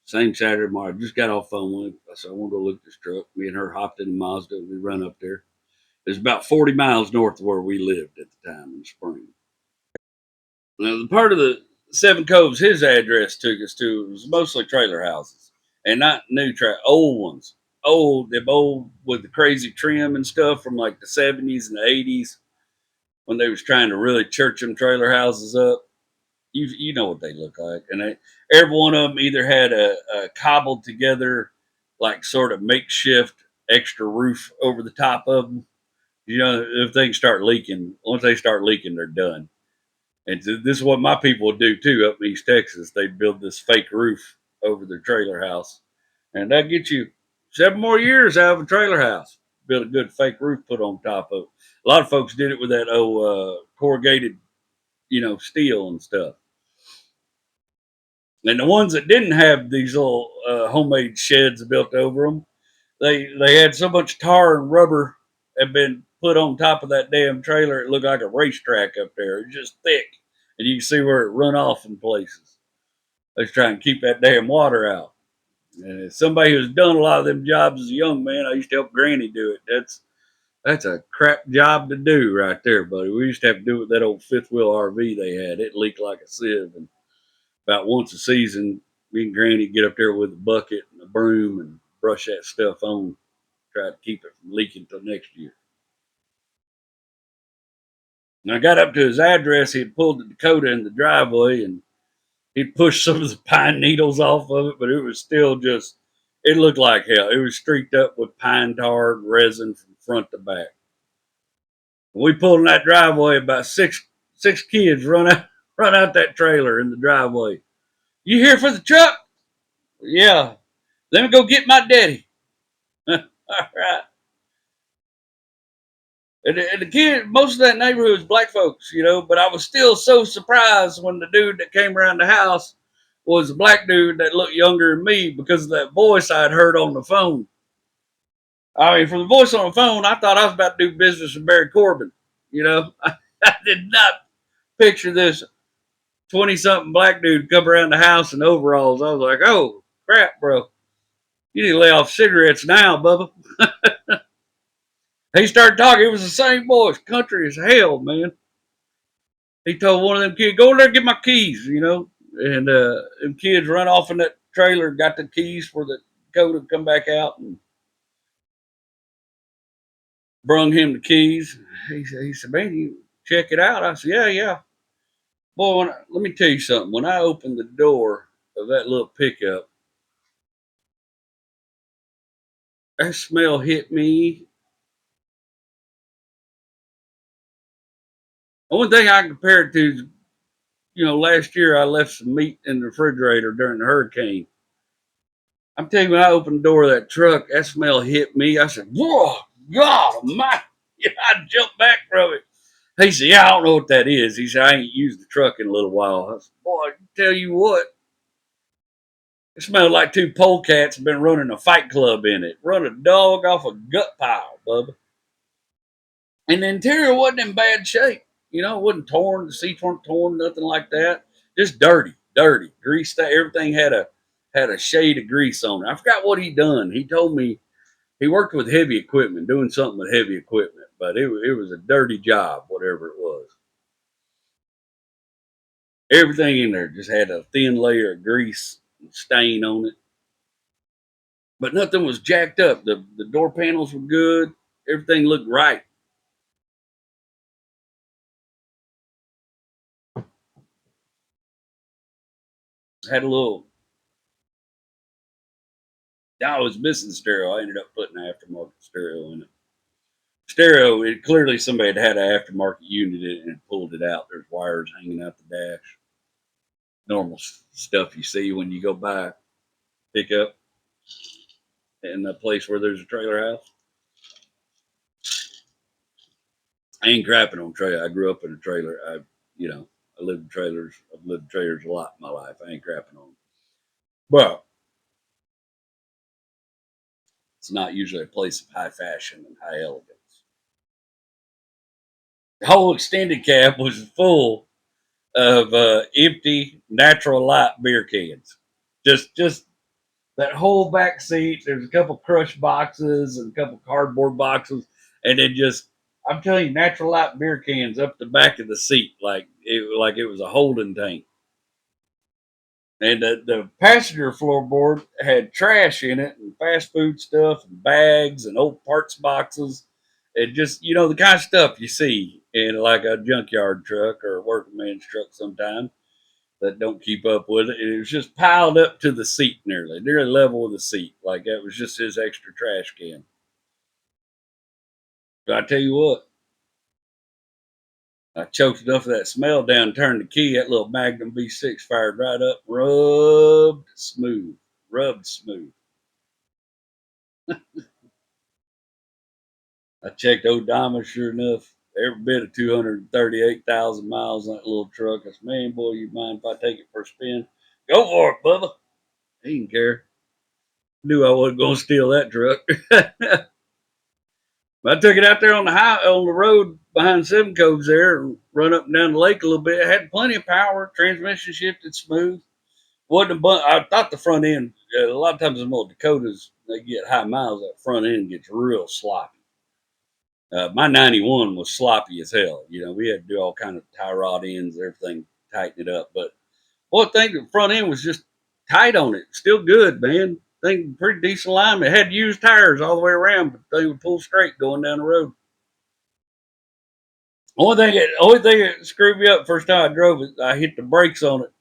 same Saturday morning. I just got off the phone with him. I said, I want to go look at this truck. Me and her hopped in the Mazda. We run up there. It's about 40 miles north of where we lived at the time in the spring. Now, the part of the Seven Coves his address took us to was mostly trailer houses and not new old ones. Them old with the crazy trim and stuff from like the 70s and the 80s when they was trying to really church them trailer houses up. You know what they look like, and every one of them either had a cobbled together, like sort of makeshift extra roof over the top of them. If things start leaking, once they start leaking, they're done. And this is what my people would do too up in East Texas. They'd build this fake roof over their trailer house, and that gets you 7 more years out of a trailer house. Build a good fake roof put on top of it. A lot of folks did it with that old corrugated, steel and stuff. And the ones that didn't have these little homemade sheds built over them, they had so much tar and rubber had been put on top of that damn trailer, it looked like a racetrack up there. It was just thick, and you can see where it run off in places. They was trying to keep that damn water out. And as somebody who's done a lot of them jobs as a young man, I used to help Granny do it. That's a crap job to do right there, buddy. We used to have to do it with that old fifth wheel RV they had. It leaked like a sieve, and about once a season, me and Granny get up there with a bucket and a broom and brush that stuff on, try to keep it from leaking till next year. And I got up to his address. He had pulled the Dakota in the driveway, and he pushed some of the pine needles off of it, but it was still just, it looked like hell. It was streaked up with pine tar resin from front to back. We pulled in that driveway, about six kids run out that trailer in the driveway. You here for the truck? Yeah. Let me go get my daddy. All right. And the kid, most of that neighborhood was black folks, but I was still so surprised when the dude that came around the house was a black dude that looked younger than me because of that voice I'd heard on the phone. I mean, from the voice on the phone, I thought I was about to do business with Barry Corbin. I did not picture this 20 something black dude come around the house in overalls. I was like, oh, crap, bro. You need to lay off cigarettes now, Bubba. He started talking. It was the same voice, country as hell, man. He told one of them kids, go in there and get my keys. And them kids run off in that trailer, got the keys for the Dakota to come back out and brung him the keys. He said, man, you check it out. I said, yeah, yeah. Boy, let me tell you something. When I opened the door of that little pickup, that smell hit me. The only thing I can compare it to is, last year I left some meat in the refrigerator during the hurricane. I'm telling you, when I opened the door of that truck, that smell hit me. I said, whoa, God, my. I jumped back from it. He said, yeah, I don't know what that is. He said, I ain't used the truck in a little while. I said, boy, I can tell you what. It smelled like two polecats had been running a fight club in it. Run a dog off a gut pile, Bubba. And the interior wasn't in bad shape. It wasn't torn. The seats weren't torn, nothing like that. Just dirty, greased. Everything had a shade of grease on it. I forgot what he done. He told me he worked with heavy equipment, doing something with heavy equipment, but it was a dirty job, whatever it was. Everything in there just had a thin layer of grease and stain on it, but nothing was jacked up. The door panels were good. Everything looked right. Had a little. I was missing stereo. I ended up putting an aftermarket stereo in it. Stereo, it clearly somebody had an aftermarket unit in it and pulled it out. There's wires hanging out the dash. Normal stuff you see when you go by pickup in a place where there's a trailer house. I ain't crapping on trailer. I grew up in a trailer. I lived in trailers. I've lived in trailers a lot in my life. I ain't crapping on them. But it's not usually a place of high fashion and high elegance. The whole extended cab was full of empty natural light beer cans. Just that whole back seat. There's a couple crushed boxes and a couple cardboard boxes, and then just, I'm telling you, natural light beer cans up the back of the seat like it was a holding tank. And the passenger floorboard had trash in it and fast food stuff and bags and old parts boxes and just, the kind of stuff you see in like a junkyard truck or a working man's truck sometimes that don't keep up with it. It was just piled up to the seat nearly level with the seat. Like that was just his extra trash can. But I tell you what, I choked enough of that smell down, turned the key, that little Magnum V6 fired right up, rubbed smooth. I checked odometer, sure enough, every bit of 238,000 miles on that little truck. I said, man, boy, you mind if I take it for a spin? Go for it, Bubba. He didn't care. Knew I wasn't going to steal that truck. I took it out there on the road behind Seven Coves there and run up and down the lake a little bit. It had plenty of power, transmission shifted smooth. Wasn't a bunch. I thought the front end, a lot of times in the Dakotas, they get high miles, that front end gets real sloppy. My 91 was sloppy as hell. We had to do all kind of tie rod ends, everything, tighten it up. But boy, I think the front end was just tight on it. Still good, man. Think pretty decent alignment. Had used tires all the way around, but they would pull straight going down the road. Only thing that screwed me up first time I drove it, I hit the brakes on it.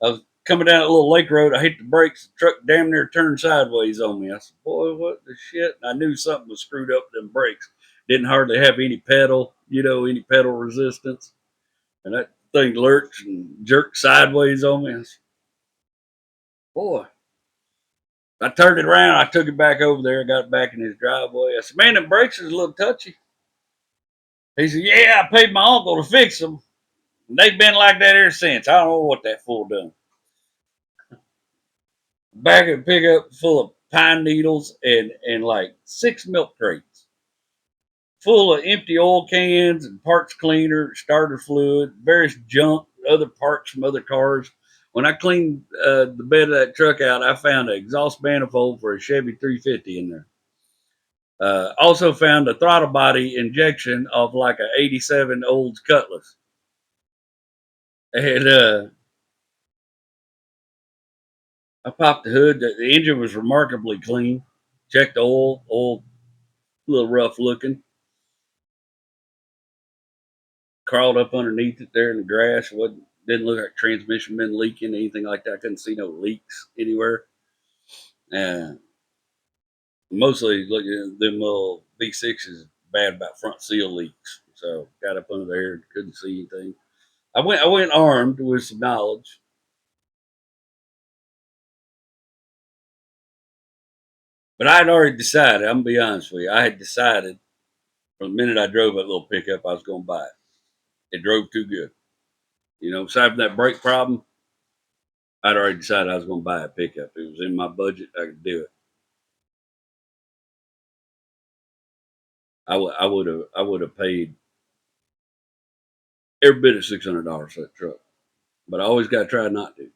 I was coming down a little lake road. I hit the brakes. The truck damn near turned sideways on me. I said, "Boy, what the shit?" And I knew something was screwed up with them brakes. Didn't hardly have any pedal, any pedal resistance. And that thing lurched and jerked sideways on me. I said, "Boy." I turned it around. I took it back over there. Got it back in his driveway. I said, "Man, the brakes is a little touchy." He said, "Yeah, I paid my uncle to fix them. And they've been like that ever since. I don't know what that fool done." Back of the pickup full of pine needles and like 6 milk crates full of empty oil cans and parts cleaner, starter fluid, various junk, other parts from other cars. When I cleaned the bed of that truck out, I found an exhaust manifold for a Chevy 350 in there. Also found a throttle body injection of like a '87 Olds Cutlass. And I popped the hood. The engine was remarkably clean. Checked the oil a little rough looking. Crawled up underneath it there in the grass. Didn't look like transmission been leaking, anything like that. I couldn't see no leaks anywhere. And mostly look at them little V6s bad about front seal leaks. So got up under there, couldn't see anything. I went armed with some knowledge. But I had already decided, I'm gonna be honest with you, I had decided from the minute I drove that little pickup I was gonna buy it. It drove too good. Aside from that brake problem, I'd already decided I was gonna buy a pickup. It was in my budget, I could do it. I would have paid every bit of $600 for that truck. But I always gotta try not to.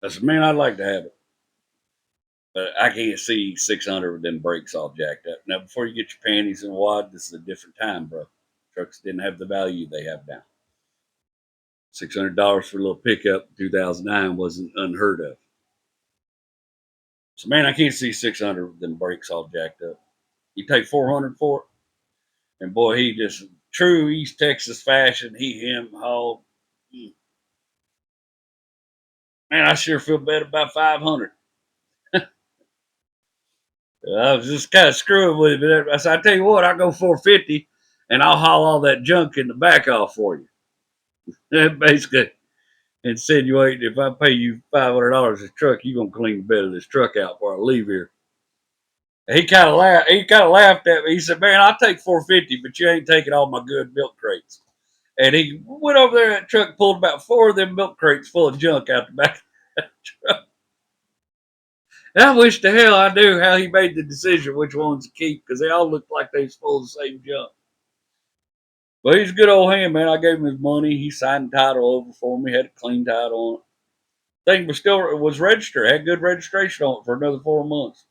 I said, "Man, I'd like to have it." But I can't see 600 with them brakes all jacked up. Now, before you get your panties in a wad, this is a different time, bro. Trucks didn't have the value they have now. $600 for a little pickup in 2009 wasn't unheard of. So, man, I can't see 600 with them brakes all jacked up. You take 400 for it, and boy, he just true East Texas fashion. Him hauled. Man, I sure feel bad about 500. I was just kind of screwing with it. I said, "I tell you what, I'll go 450, and I'll haul all that junk in the back off for you." That basically insinuating if I pay you $500 a truck, you gonna clean the bed of this truck out before I leave here. He kind of laughed. He kind of laughed at me. He said, "Man, I'll take 450, but you ain't taking all my good milk crates." And he went over there. That truck pulled about 4 of them milk crates full of junk out the back of that truck. And I wish to hell I knew how he made the decision which ones to keep because they all looked like they was full of the same junk. But he's a good old hand, man. I gave him his money. He signed the title over for me. Had a clean title on it. Thing was registered. Had good registration on it for another 4 months.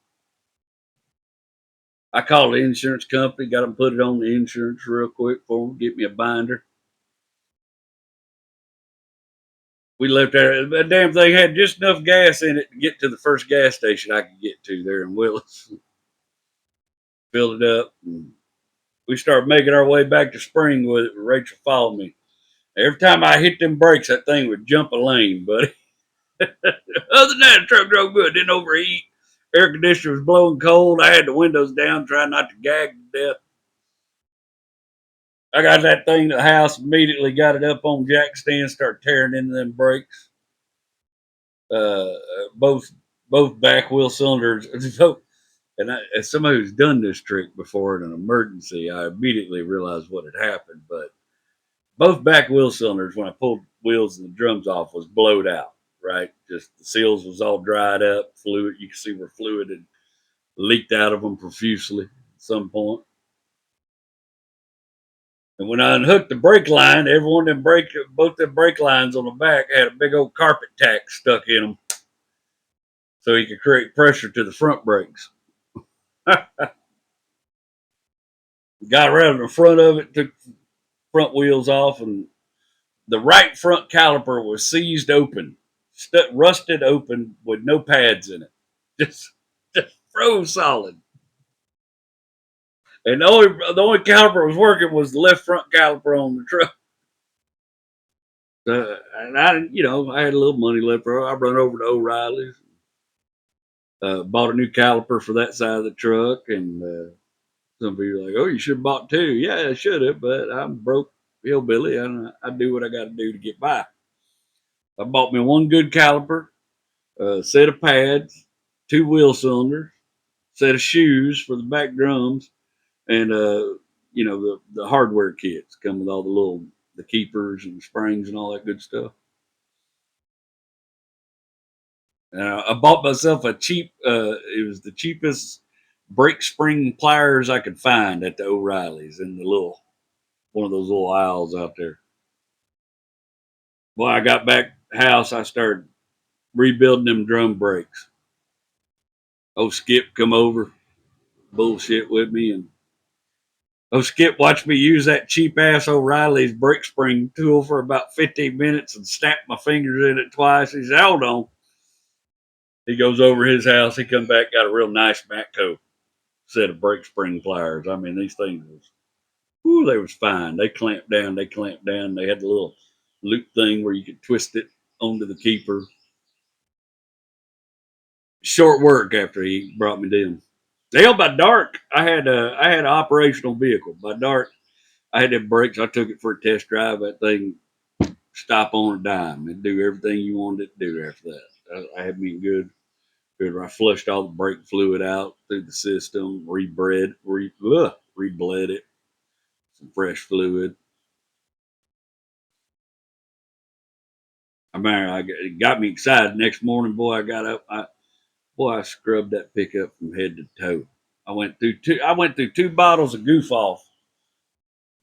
I called the insurance company, got them put it on the insurance real quick for me, get me a binder. We left there. That damn thing had just enough gas in it to get to the first gas station I could get to there in Willis. Filled it up. And we started making our way back to Spring with it. Rachel followed me. Every time I hit them brakes, that thing would jump a lane, buddy. Other than that, the truck drove good. Didn't overheat. Air conditioner was blowing cold. I had the windows down, trying not to gag to death. I got that thing to the house, immediately got it up on jack stand, started tearing into them brakes. Uh, both back wheel cylinders. And as somebody who's done this trick before in an emergency, I immediately realized what had happened. But both back wheel cylinders, when I pulled wheels and the drums off, was blowed out. Right, just the seals was all dried up. Fluid, you can see where fluid had leaked out of them profusely at some point. And when I unhooked the brake line, both the brake lines on the back had a big old carpet tack stuck in them, so he could create pressure to the front brakes. Got around the front of it, took the front wheels off, and the right front caliper was seized open, rusted open with no pads in it, just froze solid. And the only caliper that was working was the left front caliper on the truck. And I had a little money left. I run over to O'Reilly's, bought a new caliper for that side of the truck, and some people are like, "Oh, you should have bought two." Yeah, I should have, but I'm broke hillbilly, and I do what I got to do to get by. I bought me one good caliper, a set of pads, two wheel cylinders, set of shoes for the back drums, and the hardware kits come with all the keepers and springs and all that good stuff. I bought myself a cheap. It was the cheapest brake spring pliers I could find at the O'Reillys in the little one of those little aisles out there. Boy, I got back house. I started rebuilding them drum brakes. Oh, Skip come over, bullshit with me, and Skip watched me use that cheap ass O'Reilly's brake spring tool for about 15 minutes and snapped my fingers in it twice. He said, "Hold on." He goes over his house. He come back, got a real nice Matco set of brake spring pliers. I mean, these things was, whoo, they was fine. They clamped down. They clamped down. They had the little loop thing where you could twist it onto the keeper. Short work after he brought me them. Hell, by dark, I had an operational vehicle. By dark, I had them brakes. I took it for a test drive. That thing stop on a dime and do everything you wanted it to do after that. I had me good. Good. I flushed all the brake fluid out through the system, rebled it, some fresh fluid. I mean, it got me excited. Next morning, boy, I got up. I scrubbed that pickup from head to toe. I went through two bottles of Goof Off,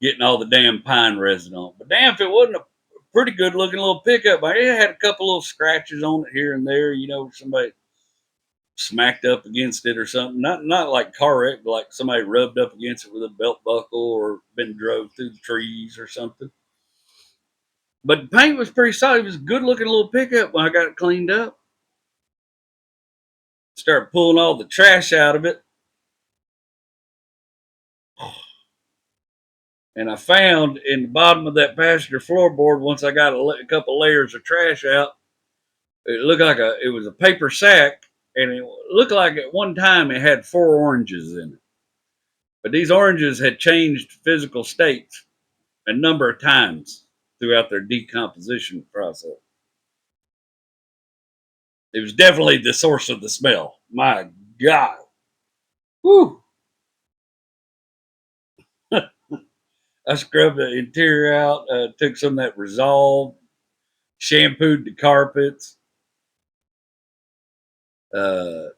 getting all the damn pine resin on. But damn, if it wasn't a pretty good looking little pickup, it had a couple little scratches on it here and there. Somebody smacked up against it or something. Not like car wreck, but like somebody rubbed up against it with a belt buckle or been drove through the trees or something. But the paint was pretty solid. It was a good looking little pickup when I got it cleaned up. Started pulling all the trash out of it. And I found in the bottom of that passenger floorboard, once I got a couple layers of trash out, it looked like it was a paper sack, and it looked like at one time it had 4 oranges in it. But these oranges had changed physical states a number of times throughout their decomposition process. It was definitely the source of the smell. My God. Whew. I scrubbed the interior out, took some of that Resolve, shampooed the carpets. Uh,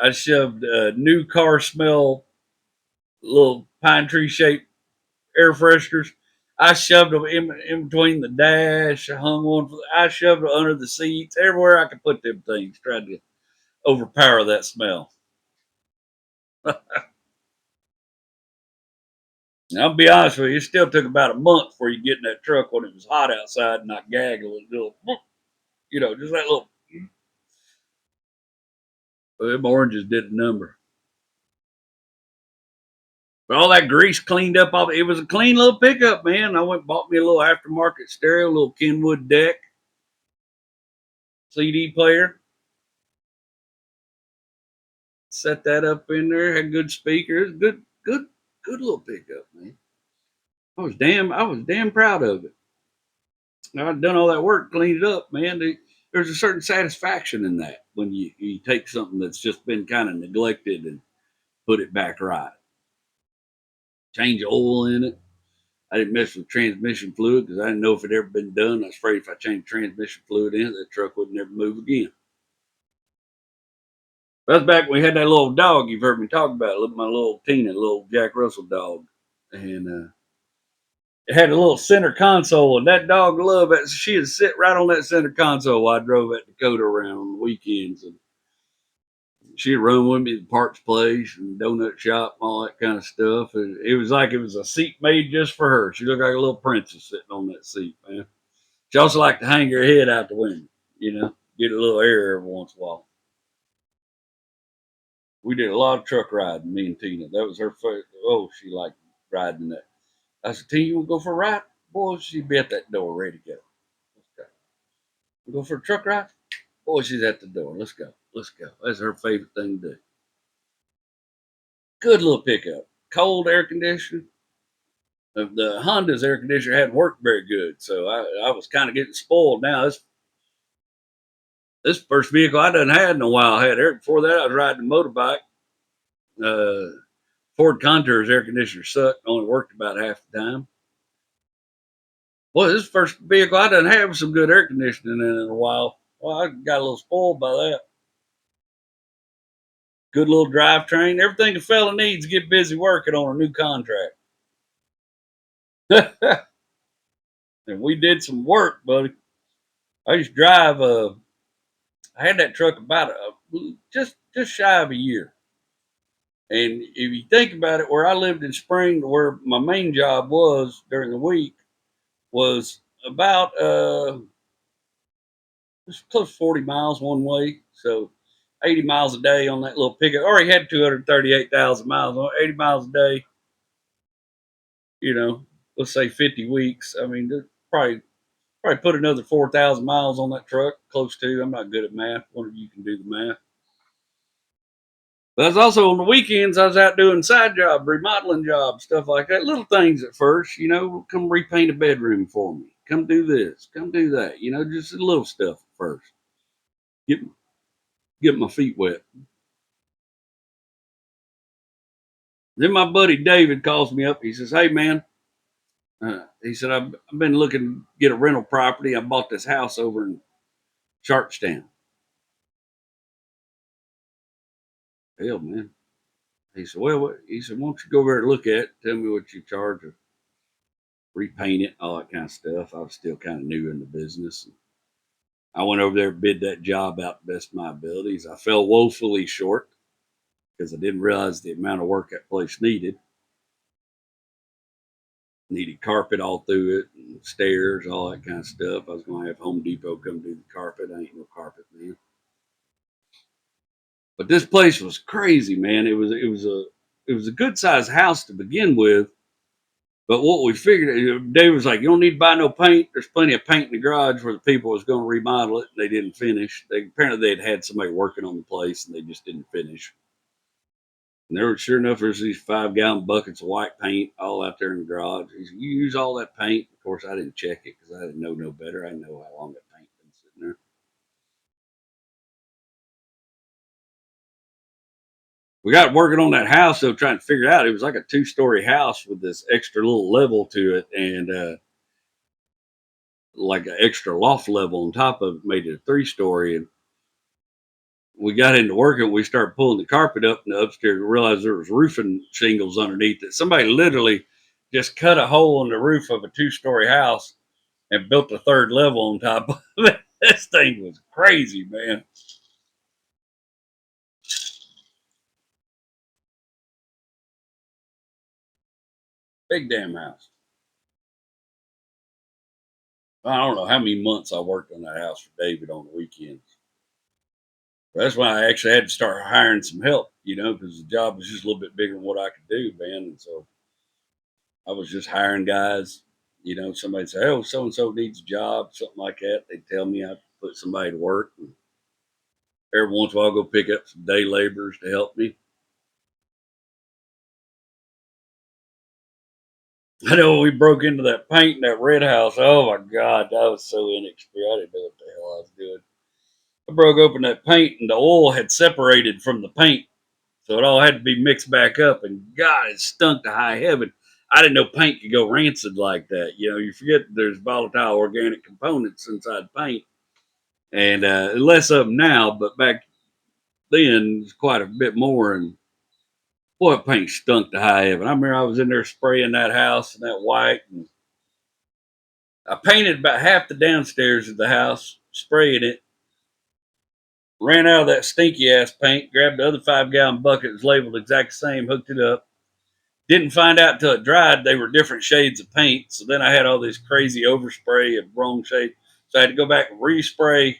I shoved new car smell, little pine tree shaped air fresheners. I shoved them in between the dash. I shoved them under the seats, everywhere I could put them things. Tried to overpower that smell. And I'll be honest with you, it still took about a month before you get in that truck when it was hot outside and not gaggle. Just that little. Well, them oranges did the number. But all that grease cleaned up. It was a clean little pickup, man. I went and bought me a little aftermarket stereo, a little Kenwood deck, CD player. Set that up in there. Had good speakers. Good little pickup, man. I was damn proud of it. I'd done all that work, cleaned it up, man. There's a certain satisfaction in that when you take something that's just been kind of neglected and put it back right. Change oil in it. I didn't mess with transmission fluid because I didn't know if it ever been done. I was afraid if I changed transmission fluid in it, that truck would never move again. That's back when we had that little dog you've heard me talk about, my little Tina, little Jack Russell dog. And it had a little center console, and that dog loved it. She'd sit right on that center console while I drove that Dakota around on the weekends. And she'd run with me to Parks Place and Donut Shop and all that kind of stuff. And it was like it was a seat made just for her. She looked like a little princess sitting on that seat, man. She also liked to hang her head out the window, get a little air every once in a while. We did a lot of truck riding, me and Tina. That was her first. Oh, she liked riding that. I said, Tina, you want to go for a ride? Boy, she'd be at that door ready to go. Let's go. We go for a truck ride? Boy, she's at the door. Let's go. Let's go. That's her favorite thing to do. Good little pickup. Cold air conditioning. The Honda's air conditioner hadn't worked very good, so I was kind of getting spoiled. Now this first vehicle I done had in a while. I had air before that. I was riding a motorbike. Ford Contour's air conditioner sucked. Only worked about half the time. Well, this first vehicle I done had with some good air conditioning in a while. Well, I got a little spoiled by that. Good little drivetrain. Everything a fella needs to get busy working on a new contract. And we did some work, buddy. I used to drive. I had that truck about just shy of a year. And if you think about it, where I lived in Spring, where my main job was during the week, was about it's close to 40 miles one way. So 80 miles a day on that little pickup. Already had 238,000 miles on 80 miles a day. You know, let's say 50 weeks. I mean, probably put another 4,000 miles on that truck, close to. I'm not good at math. One of you can do the math. But I was also on the weekends. I was out doing side jobs, remodeling jobs, stuff like that. Little things at first, come repaint a bedroom for me. Come do this. Come do that. Just little stuff at first. Get get my feet wet. Then my buddy David calls me up. He says, "Hey man," he said, "I've been looking to get a rental property. I bought this house over in Sharpstown." Hell, man. He said, "Well, he said, why don't you go over there and look at it? Tell me what you charge to repaint it, all that kind of stuff." I was still kind of new in the business. I went over there, bid that job out to best of my abilities. I fell woefully short because I didn't realize the amount of work that place needed. Needed carpet all through it, and stairs, all that kind of stuff. I was going to have Home Depot come do the carpet. I ain't no carpet man. But this place was crazy, man. It was a good sized house to begin with. But what we figured, Dave was like, "You don't need to buy no paint. There's plenty of paint in the garage where the people was going to remodel it. And they didn't finish. Apparently they'd had somebody working on the place and they just didn't finish. And there was, sure enough, there's these 5-gallon buckets of white paint all out there in the garage. He said, "You use all that paint?" Of course, I didn't check it because I didn't know no better. I didn't know how long that paint had been sitting there. We got working on that house, though, trying to figure it out. It was like a 2-story house with this extra little level to it, and like an extra loft level on top of it made it a 3-story. And we got into working. We started pulling the carpet up in the upstairs and realized there was roofing shingles underneath it. Somebody literally just cut a hole in the roof of a 2-story house and built a 3rd level on top of it. This thing was crazy, man. Big damn house. I don't know how many months I worked on that house for David on the weekends. That's why I actually had to start hiring some help, because the job was just a little bit bigger than what I could do, man. And so I was just hiring guys. Somebody say, "Oh, so and so needs a job," something like that. They tell me I put somebody to work. And every once in a while, I'll go pick up some day laborers to help me. I know when we broke into that paint in that red house. Oh my God, that was so inexperienced. I didn't know what the hell I was doing. I broke open that paint and the oil had separated from the paint. So it all had to be mixed back up. And God, it stunk to high heaven. I didn't know paint could go rancid like that. You forget there's volatile organic components inside paint. And less of them now, but back then, it's quite a bit more. And boy, paint stunk to high heaven. I remember I was in there spraying that house and that white. And I painted about half the downstairs of the house, spraying it. Ran out of that stinky ass paint, grabbed the other 5-gallon bucket, was labeled exact same, hooked it up. Didn't find out until it dried they were different shades of paint. So then I had all this crazy overspray of wrong shade. So I had to go back and respray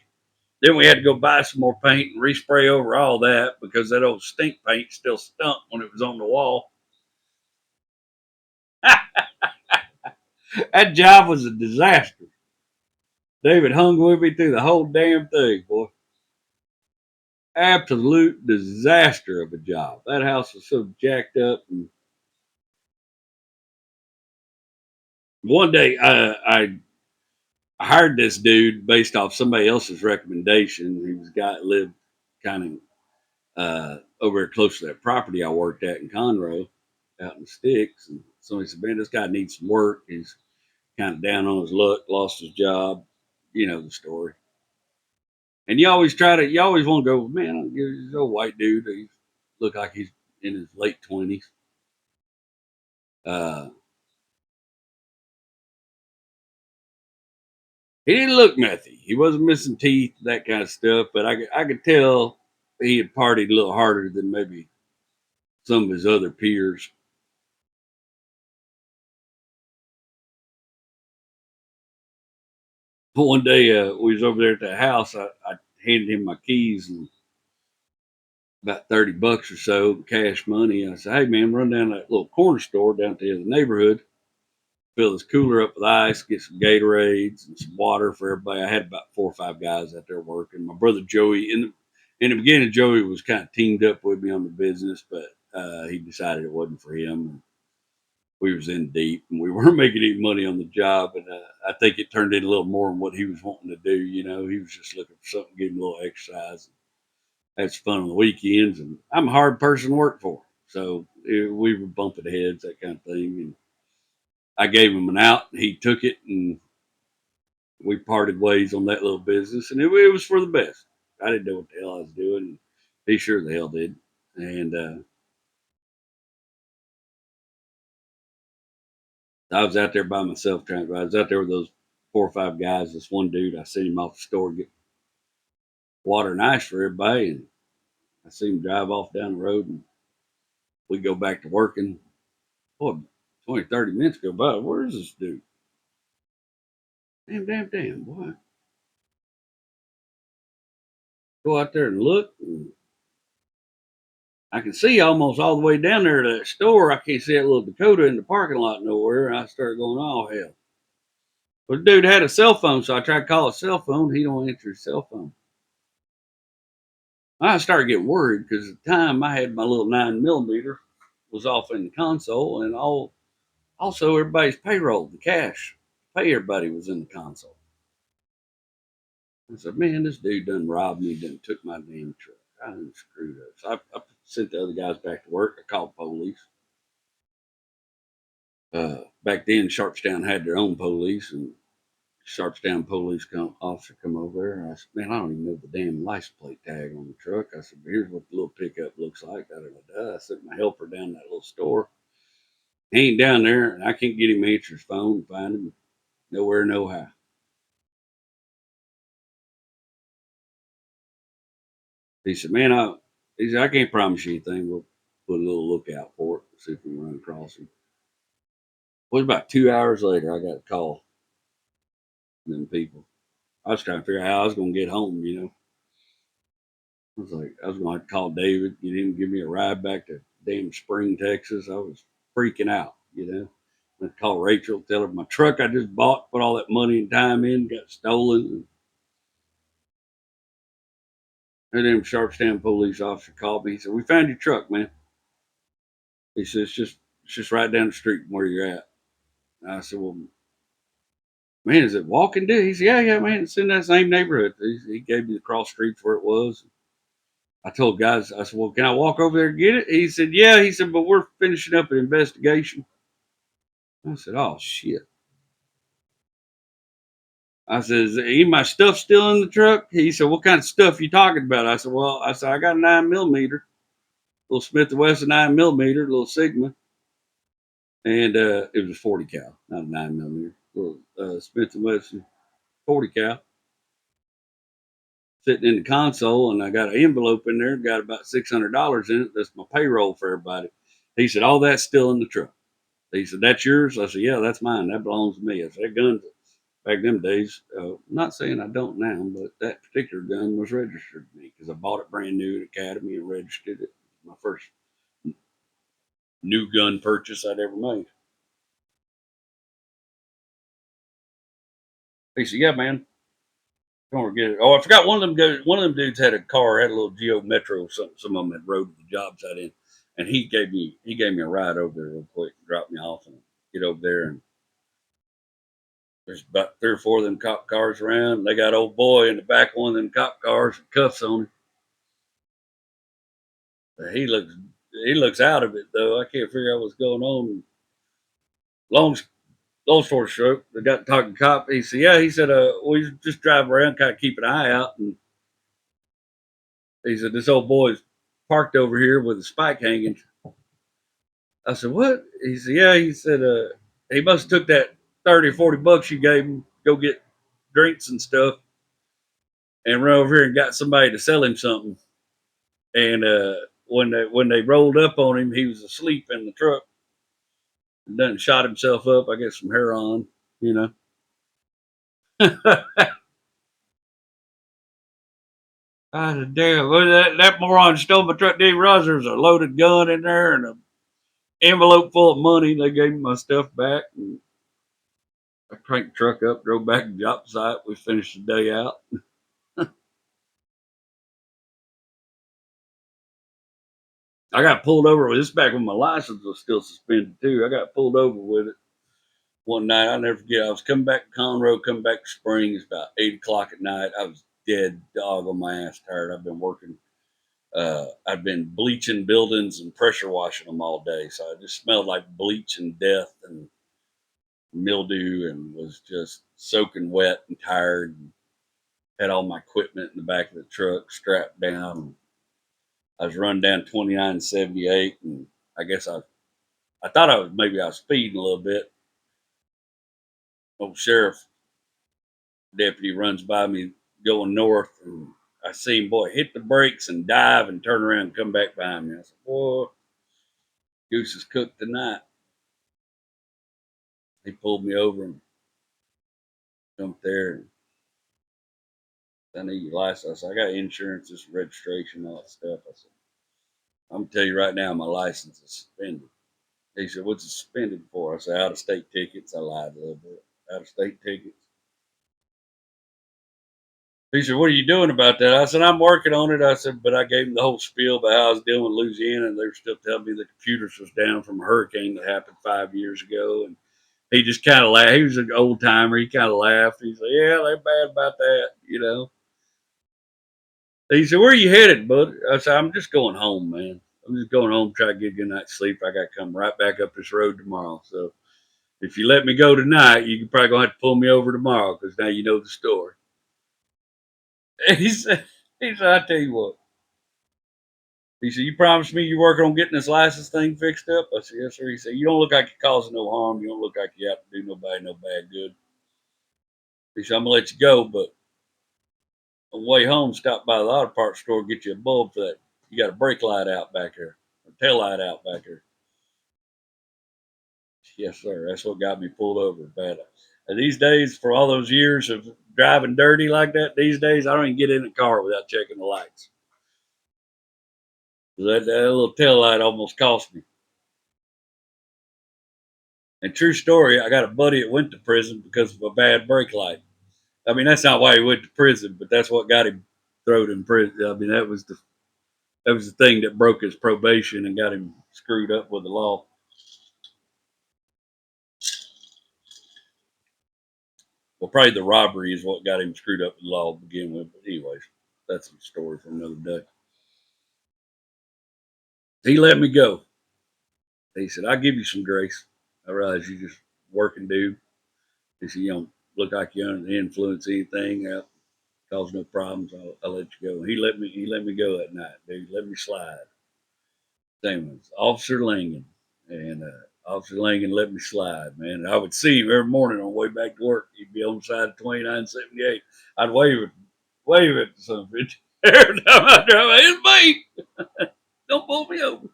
Then we had to go buy some more paint and respray over all that because that old stink paint still stunk when it was on the wall. That job was a disaster. David hung with me through the whole damn thing, boy. Absolute disaster of a job. That house was so jacked up. And one day, I hired this dude based off somebody else's recommendation. He was a guy that lived kind of over close to that property I worked at in Conroe, out in the sticks. And somebody said, "Man, this guy needs some work. He's kind of down on his luck, lost his job. You know the story." And you always want to go, "Man, he's a white dude. He look like he's in his late 20s." Uh, he didn't look methy. He wasn't missing teeth, that kind of stuff. But I could tell he had partied a little harder than maybe some of his other peers. But one day we was over there at the house. I handed him my keys and about $30 or so cash money. I said, "Hey man, run down that little corner store down to the neighborhood, fill this cooler up with ice, get some Gatorades and some water for everybody." I had about 4 or 5 guys out there working. My brother Joey, in the beginning, Joey was kind of teamed up with me on the business, but he decided it wasn't for him. We was in deep and we weren't making any money on the job. And I think it turned in a little more than what he was wanting to do. You know, he was just looking for something, to give him a little exercise. Had some fun on the weekends. And I'm a hard person to work for. So we were bumping heads, that kind of thing. And I gave him an out and he took it and we parted ways on that little business. And it was for the best. I didn't know what the hell I was doing. And he sure the hell did. And I was out there by myself I was out there with those 4 or 5 guys. This one dude, I seen him off the store get water and ice for everybody, and I seen him drive off down the road, and we go back to working. Boy, 20, 30 minutes go by. Where is this dude? Damn, boy. Go out there and look, and I can see almost all the way down there to that store. I can't see that little Dakota in the parking lot nowhere. And I started going, oh, hell. But the dude had a cell phone, so I tried to call his cell phone. He don't answer his cell phone. I started getting worried because at the time I had my little 9mm was off in the console, and also everybody's payroll, the cash, pay everybody was in the console. I said, "Man, this dude done robbed me, done took my damn truck. I done screwed up." So I sent the other guys back to work. I called police. Back then, Sharpstown had their own police, and Sharpstown police officer come over there. And I said, "Man, I don't even know the damn license plate tag on the truck." I said, "But here's what the little pickup looks like." I sent my helper down that little store. He ain't down there, and I can't get him to answer his phone and find him nowhere, no how. He said, "Man, he said, I can't promise you anything. We'll put a little lookout for it, see if we can run across him." Well, it was about 2 hours later, I got a call from them people. I was trying to figure out how I was going to get home, you know. I was like, I was going to have to call David, get him to give me a ride back to damn Spring, Texas. I was freaking out, you know. I called Rachel, tell her my truck I just bought, put all that money and time in, got stolen. And then Sharpstown police officer called me. He said, "We found your truck, man." He said, it's just right down the street from where you're at." And I said, "Well, man, is it walking distance?" He said, yeah, man, it's in that same neighborhood. He gave me the cross streets where it was. I told guys, I said, "Well, can I walk over there and get it?" He said, "Yeah." He said, "But we're finishing up an investigation." I said, "Oh, shit." I said, "Is any of my stuff still in the truck?" He said, "What kind of stuff you talking about?" I said, "Well," I said, "I got a 9mm, little Smith & Wesson 9mm, little Sigma. And it was a 40 cal, not a 9mm. Little Smith & Wesson 40 cal sitting in the console, and I got an envelope in there, got about $600 in it. That's my payroll for everybody." He said, "All that's still in the truck." He said, "That's yours?" I said, "Yeah, that's mine. That belongs to me." I said, "That gun's back them days. Not saying I don't now, but that particular gun was registered to me because I bought it brand new at Academy and registered it. My first new gun purchase I'd ever made. He said, "Yeah, man, don't forget it." Oh, I forgot one of them. One of them dudes had a car, had a little Geo Metro. Some of them had rode the jobs out in, and he gave me a ride over there real quick, dropped me off, and get over there. And there's about 3 or 4 of them cop cars around. They got old boy in the back of one of them cop cars with cuffs on him. He looks out of it though. I can't figure out what's going on. Long long story short, they got talking cop. He said, "Yeah," he said, "we just drive around, kind of keep an eye out." And he said, "This old boy's parked over here with a spike hanging." I said, "What?" He said, "Yeah." He said, "He must have took that 30 or 40 bucks you gave him, go get drinks and stuff, and run over here and got somebody to sell him something." And when they rolled up on him, he was asleep in the truck and done shot himself up. I guess from heroin, you know. I said, "Damn, well, that moron stole my truck. Didn't realize there was a loaded gun in there and an envelope full of money." They gave me my stuff back, and I cranked the truck up, drove back to the job site. We finished the day out. I got pulled over with this back when my license was still suspended too. I got pulled over with it one night. I'll never forget. I was coming back to Conroe, coming back to Springs about 8 o'clock at night. I was dead dog on my ass tired. I've been working. I've been bleaching buildings and pressure washing them all day, so I just smelled like bleach and death and mildew, and was just soaking wet and tired. And had all my equipment in the back of the truck strapped down. I was running down 2978, and I guess I thought I was speeding a little bit. Old sheriff deputy runs by me going north, and I see him, boy, hit the brakes and dive and turn around and come back behind me. I said, "Boy, goose is cooked tonight." He pulled me over and jumped there, and "I need your license." I said, "I got insurance, this registration, all that stuff." I said, "I'm gonna tell you right now, my license is suspended." He said, "What's it suspended for?" I said, "Out of state tickets." I lied a little bit. "Out of state tickets." He said, "What are you doing about that?" I said, "I'm working on it." I said, but I gave him the whole spiel about how I was dealing with Louisiana, and they were still telling me the computers was down from a hurricane that happened 5 years ago. And he just kind of laughed. He was an old timer. He kind of laughed. He said, "Yeah, they're bad about that, you know." He said, "Where are you headed, bud?" I said, "I'm just going home, man. I'm just going home, try to get a good night's sleep. I got to come right back up this road tomorrow. So if you let me go tonight, you can probably gonna have to pull me over tomorrow because now you know the story." He said, "I tell you what." He said, "You promised me you're working on getting this license thing fixed up?" I said, "Yes, sir." He said, "You don't look like you're causing no harm. You don't look like you have to do nobody no bad good." He said, "I'm gonna let you go, but on the way home, stop by the auto parts store, get you a bulb for that. You got a brake light out back there, or tail light out back there." Yes, sir. That's what got me pulled over bad. And these days, for all those years of driving dirty like that, these days I don't even get in the car without checking the lights. That little tail light almost cost me. And true story, I got a buddy that went to prison because of a bad brake light. I mean, that's not why he went to prison, but that's what got him thrown in prison. I mean, that was the thing that broke his probation and got him screwed up with the law. Well, probably the robbery is what got him screwed up with the law to begin with. But anyways, that's a story for another day. He let me go. He said, "I'll give you some grace. I realize you just working dude." He said, "You don't look like you're under the influence of anything. Cause no problems. I'll let you go." He let me go that night, dude. Let me slide. Same was Officer Langan, and Officer Langan let me slide, man. I would see him every morning on the way back to work. He'd be on the side of 2978. I'd wave at the son of a bitch every time I drive. "It's me. Don't pull me over."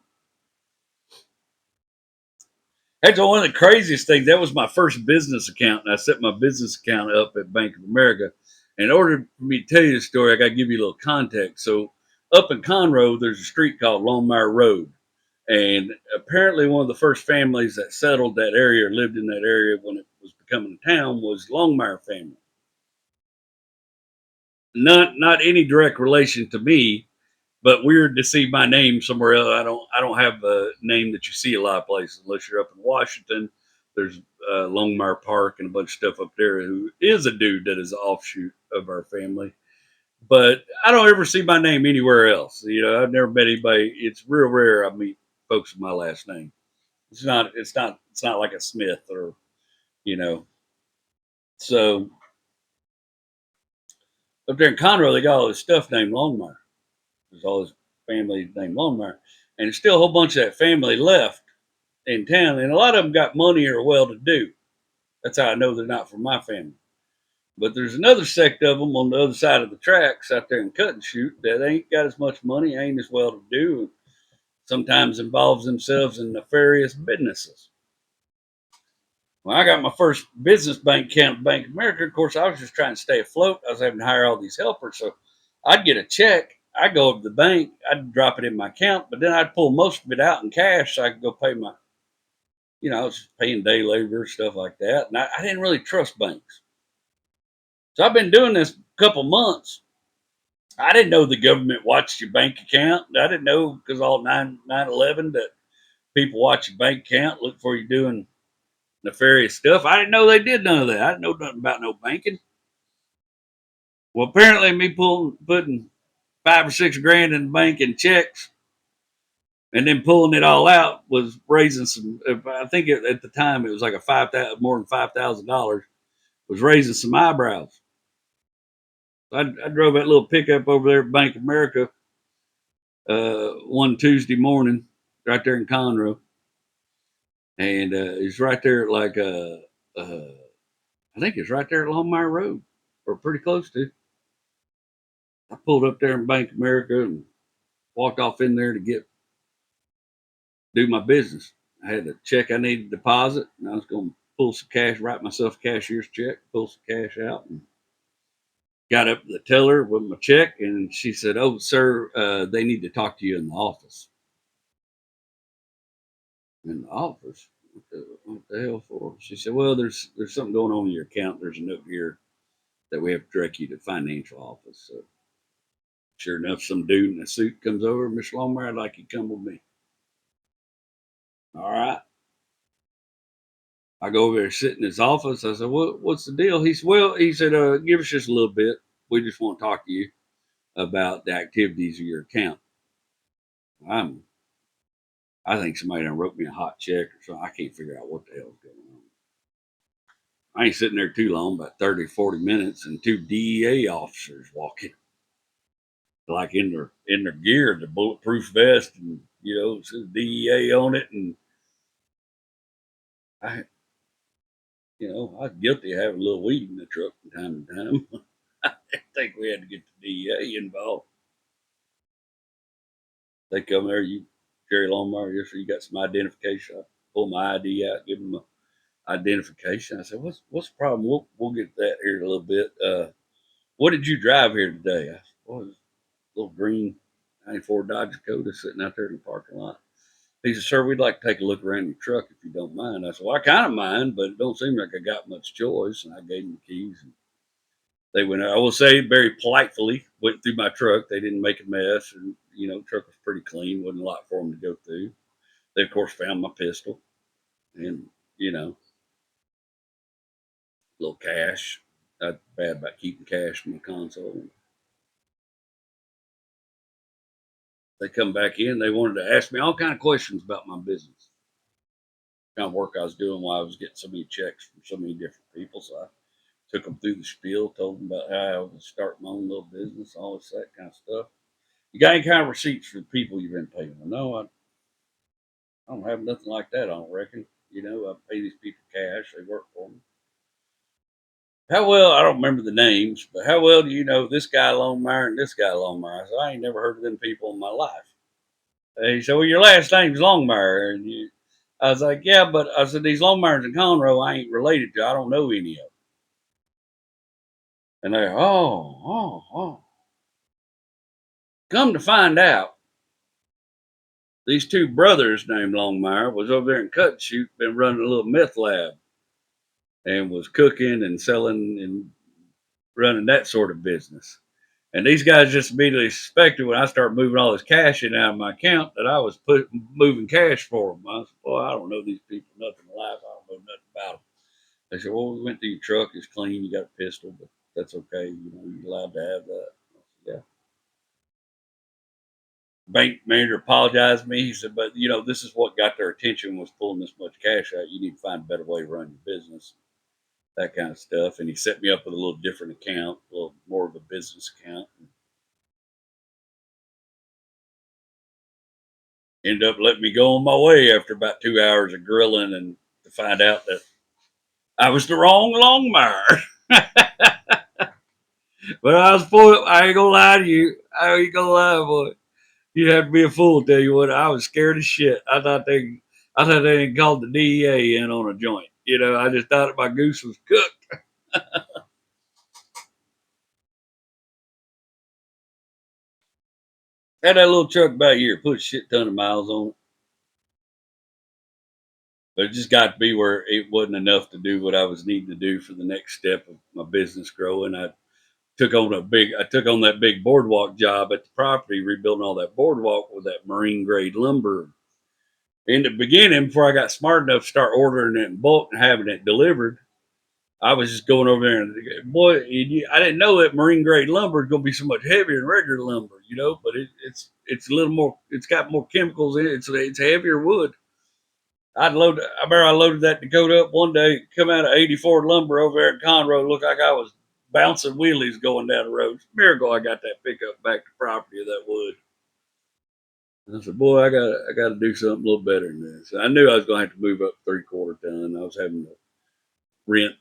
That's one of the craziest things. That was my first business account, and I set my business account up at Bank of America. In order for me to tell you the story, I got to give you a little context. So, up in Conroe, there's a street called Longmire Road, and apparently, one of the first families that settled that area or lived in that area when it was becoming a town was Longmire family. Not any direct relation to me, but weird to see my name somewhere else. I don't have a name that you see a lot of places unless you're up in Washington. There's Longmire Park and a bunch of stuff up there who is a dude that is an offshoot of our family. But I don't ever see my name anywhere else. I've never met anybody. It's real rare I meet folks with my last name. It's not like a Smith or you know. So up there in Conroe, they got all this stuff named Longmire. There's all this family named Longmire, and there's still a whole bunch of that family left in town, and a lot of them got money or well-to-do. That's how I know they're not from my family. But there's another sect of them on the other side of the tracks out there in Cut and Shoot that ain't got as much money, ain't as well-to-do, and sometimes involves themselves in nefarious businesses. When I got my first business bank account at Bank of America, of course, I was just trying to stay afloat. I was having to hire all these helpers, so I'd get a check. I'd go over to the bank. I'd drop it in my account, but then I'd pull most of it out in cash so I could go pay my I was paying day labor, stuff like that. And I didn't really trust banks. So I've been doing this a couple months. I didn't know the government watched your bank account. I didn't know because all 9/11 that people watch your bank account, look for you doing nefarious stuff. I didn't know they did none of that. I didn't know nothing about no banking. Well, apparently, me putting 5 or 6 grand in the bank in checks and then pulling it all out was raising some. I think at the time it was like more than $5,000. Was raising some eyebrows. I drove that little pickup over there at Bank of America one Tuesday morning, right there in Conroe, and it's right there at I think it's right there at Longmire Road, or pretty close to. I pulled up there in Bank of America and walked off in there to do my business. I had a check I needed to deposit, and I was going to pull some cash, write myself a cashier's check, pull some cash out, and got up to the teller with my check, and she said, "Oh, sir, they need to talk to you in the office." In the office? What the hell for? She said, "Well, there's something going on in your account. There's a note here that we have to direct you to the financial office." So, sure enough, some dude in a suit comes over. "Miss Longmire, I'd like you to come with me." All right. I go over there, sit in his office. I said, "What's the deal?" He said, "Give us just a little bit. We just want to talk to you about the activities of your account." I'm I think somebody done wrote me a hot check or something. I can't figure out what the hell's going on. I ain't sitting there too long, about 30, 40 minutes, and 2 DEA officers walking, like in their gear, the bulletproof vest, and it says DEA on it. And I, I was guilty of having a little weed in the truck from time to time. I think we had to get the DEA involved. They come there, "You Jerry Longmire, yes sir, you got some identification?" I pull my ID out, give them a identification. I said, "What's the problem? We'll get to that here in a little bit. What did you drive here today?" I said, "Well, it was a little green '94 Dodge Dakota sitting out there in the parking lot." He said, "Sir, we'd like to take a look around your truck if you don't mind." I said, "Well, I kind of mind, but it don't seem like I got much choice." And I gave them the keys, and they went out. I will say, very politely went through my truck. They didn't make a mess, and the truck was pretty clean. Wasn't a lot for them to go through. They of course found my pistol and a little cash. Not bad about keeping cash in my console. They come back in. They wanted to ask me all kind of questions about my business, kind of work I was doing while I was getting so many checks from so many different people. So I took them through the spiel, told them about how I was starting my own little business, all this that kind of stuff. "You got any kind of receipts for the people you've been paying?" "Well, no, I don't have nothing like that. I don't reckon. I pay these people cash. They work for me." "How well?" I don't remember the names, but "How well do you know this guy Longmire and this guy Longmire?" I said, "I ain't never heard of them people in my life." He said, "Well, your last name's Longmire, and I was like, yeah, but I said, these Longmires in Conroe, I ain't related to. I don't know any of them. And they're, oh. Come to find out, these two brothers named Longmire was over there in Cut Shoot, been running a little meth lab and was cooking and selling and running that sort of business. And these guys just immediately suspected when I started moving all this cash in and out of my account that I was moving cash for them. I said, boy, I don't know these people nothing alive. I don't know nothing about them. They said, well, we went through your truck. It's clean. You got a pistol, but that's okay. You know, you're allowed to have that. Yeah. Bank manager apologized to me. He said, but, you know, this is what got their attention was pulling this much cash out. You need to find a better way to run your business, that kind of stuff. And he set me up with a little different account, a little more of a business account. Ended up letting me go on my way after about 2 hours of grilling and to find out that I was the wrong Longmire. But I was full. I ain't gonna lie to you. I ain't gonna lie, boy. You have to be a fool to tell you what. I was scared as shit. I thought they didn't call the DEA in on a joint. You know, I just thought that my goose was cooked. Had that little truck about here, put a shit ton of miles on it, but it just got to be where it wasn't enough to do what I was needing to do for the next step of my business growing. I took on that big boardwalk job at the property, rebuilding all that boardwalk with that marine grade lumber. In the beginning, before I got smart enough to start ordering it in bulk and having it delivered, I was just going over there and boy, I didn't know that marine grade lumber is going to be so much heavier than regular lumber, you know. But it's a little more. It's got more chemicals in it. It's heavier wood. I remember I loaded that Dakota up one day, come out of 84 lumber over there at Conroe, looked like I was bouncing wheelies going down the road. It's a miracle I got that pickup back to property of that wood. And I said, boy, I got to do something a little better than this. I knew I was going to have to move up 3/4 ton. I was having to rent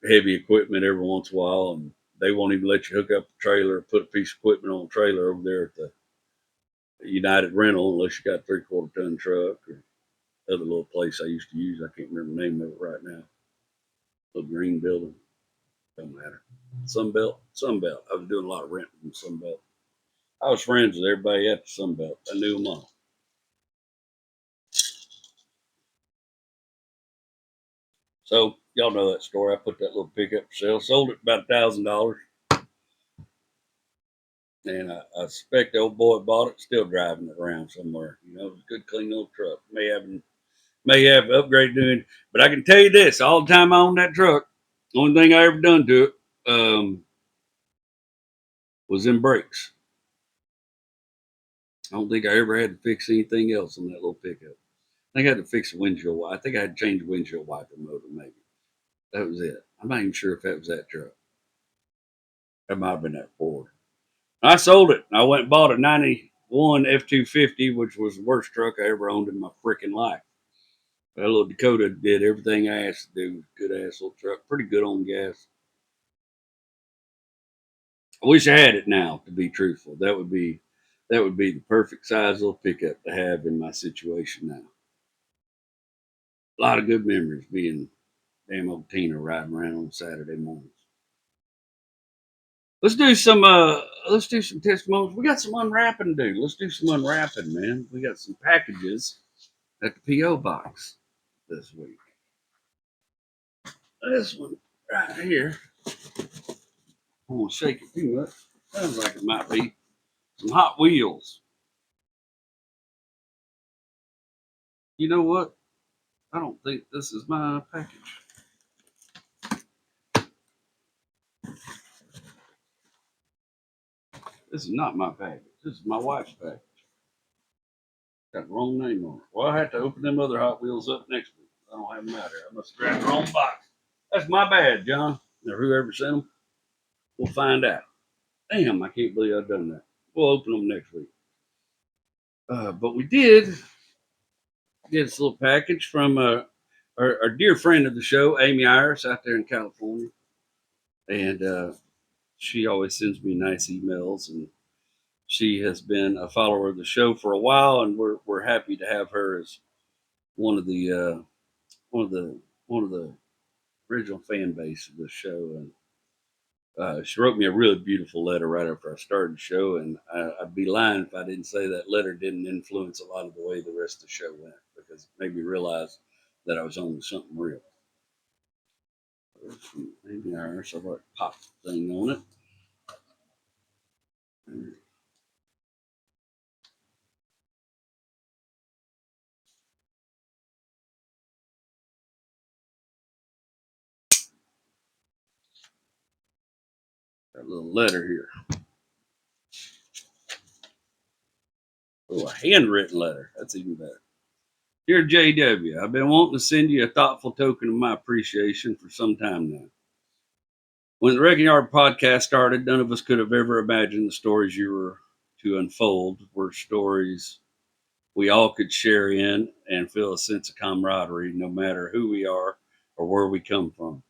heavy equipment every once in a while, and they won't even let you hook up a trailer or put a piece of equipment on a trailer over there at the United Rental unless you got a 3/4 ton truck or other little place I used to use. I can't remember the name of it right now. Little green building. Don't matter. Sunbelt. Sunbelt. I was doing a lot of renting from Sunbelt. I was friends with everybody at the Sunbelt. I knew them all. So y'all know that story. I put that little pickup for sale, sold it for about $1,000, and I suspect the old boy bought it, still driving it around somewhere. You know, it was a good, clean little truck. May have upgrade doing, but I can tell you this: all the time I owned that truck, the only thing I ever done to it was in brakes. I don't think I ever had to fix anything else on that little pickup. I think I had to fix the windshield. I think I had to change the windshield wiper motor, maybe. That was it. I'm not even sure if that was that truck. That might have been that Ford. I sold it. I went and bought a 91 F-250, which was the worst truck I ever owned in my freaking life. That little Dakota did everything I asked to do. Good ass little truck. Pretty good on gas. I wish I had it now, to be truthful. That would be the perfect size little pickup to have in my situation now. A lot of good memories being damn old Tina riding around on Saturday mornings. Let's do some testimonials. We got some unwrapping to do. Let's do some unwrapping, man. We got some packages at the P.O. box this week. This one right here. I won't shake it too much. Sounds like it might be some Hot Wheels. You know what? I don't think this is my package. This is not my package. This is my wife's package. Got the wrong name on it. Well, I have to open them other Hot Wheels up next week. I don't have them out here. I must have grabbed the wrong box. That's my bad, John. Or whoever sent them. We'll find out. Damn, I can't believe I've done that. We'll open them next week. But we did get this little package from our dear friend of the show, Amy Iris, out there in California. And she always sends me nice emails. And she has been a follower of the show for a while. And we're happy to have her as one of the one of the one of the original fan base of the show, and she wrote me a really beautiful letter right after I started the show, and I'd be lying if I didn't say that letter didn't influence a lot of the way the rest of the show went, because it made me realize that I was on to something real. Maybe ours, so I pop the thing on it. Got a little letter here. Oh, a handwritten letter. That's even better. Dear JW, I've been wanting to send you a thoughtful token of my appreciation for some time now. When the Wrecking Yard podcast started, none of us could have ever imagined the stories you were to unfold were stories we all could share in and feel a sense of camaraderie, no matter who we are or where we come from.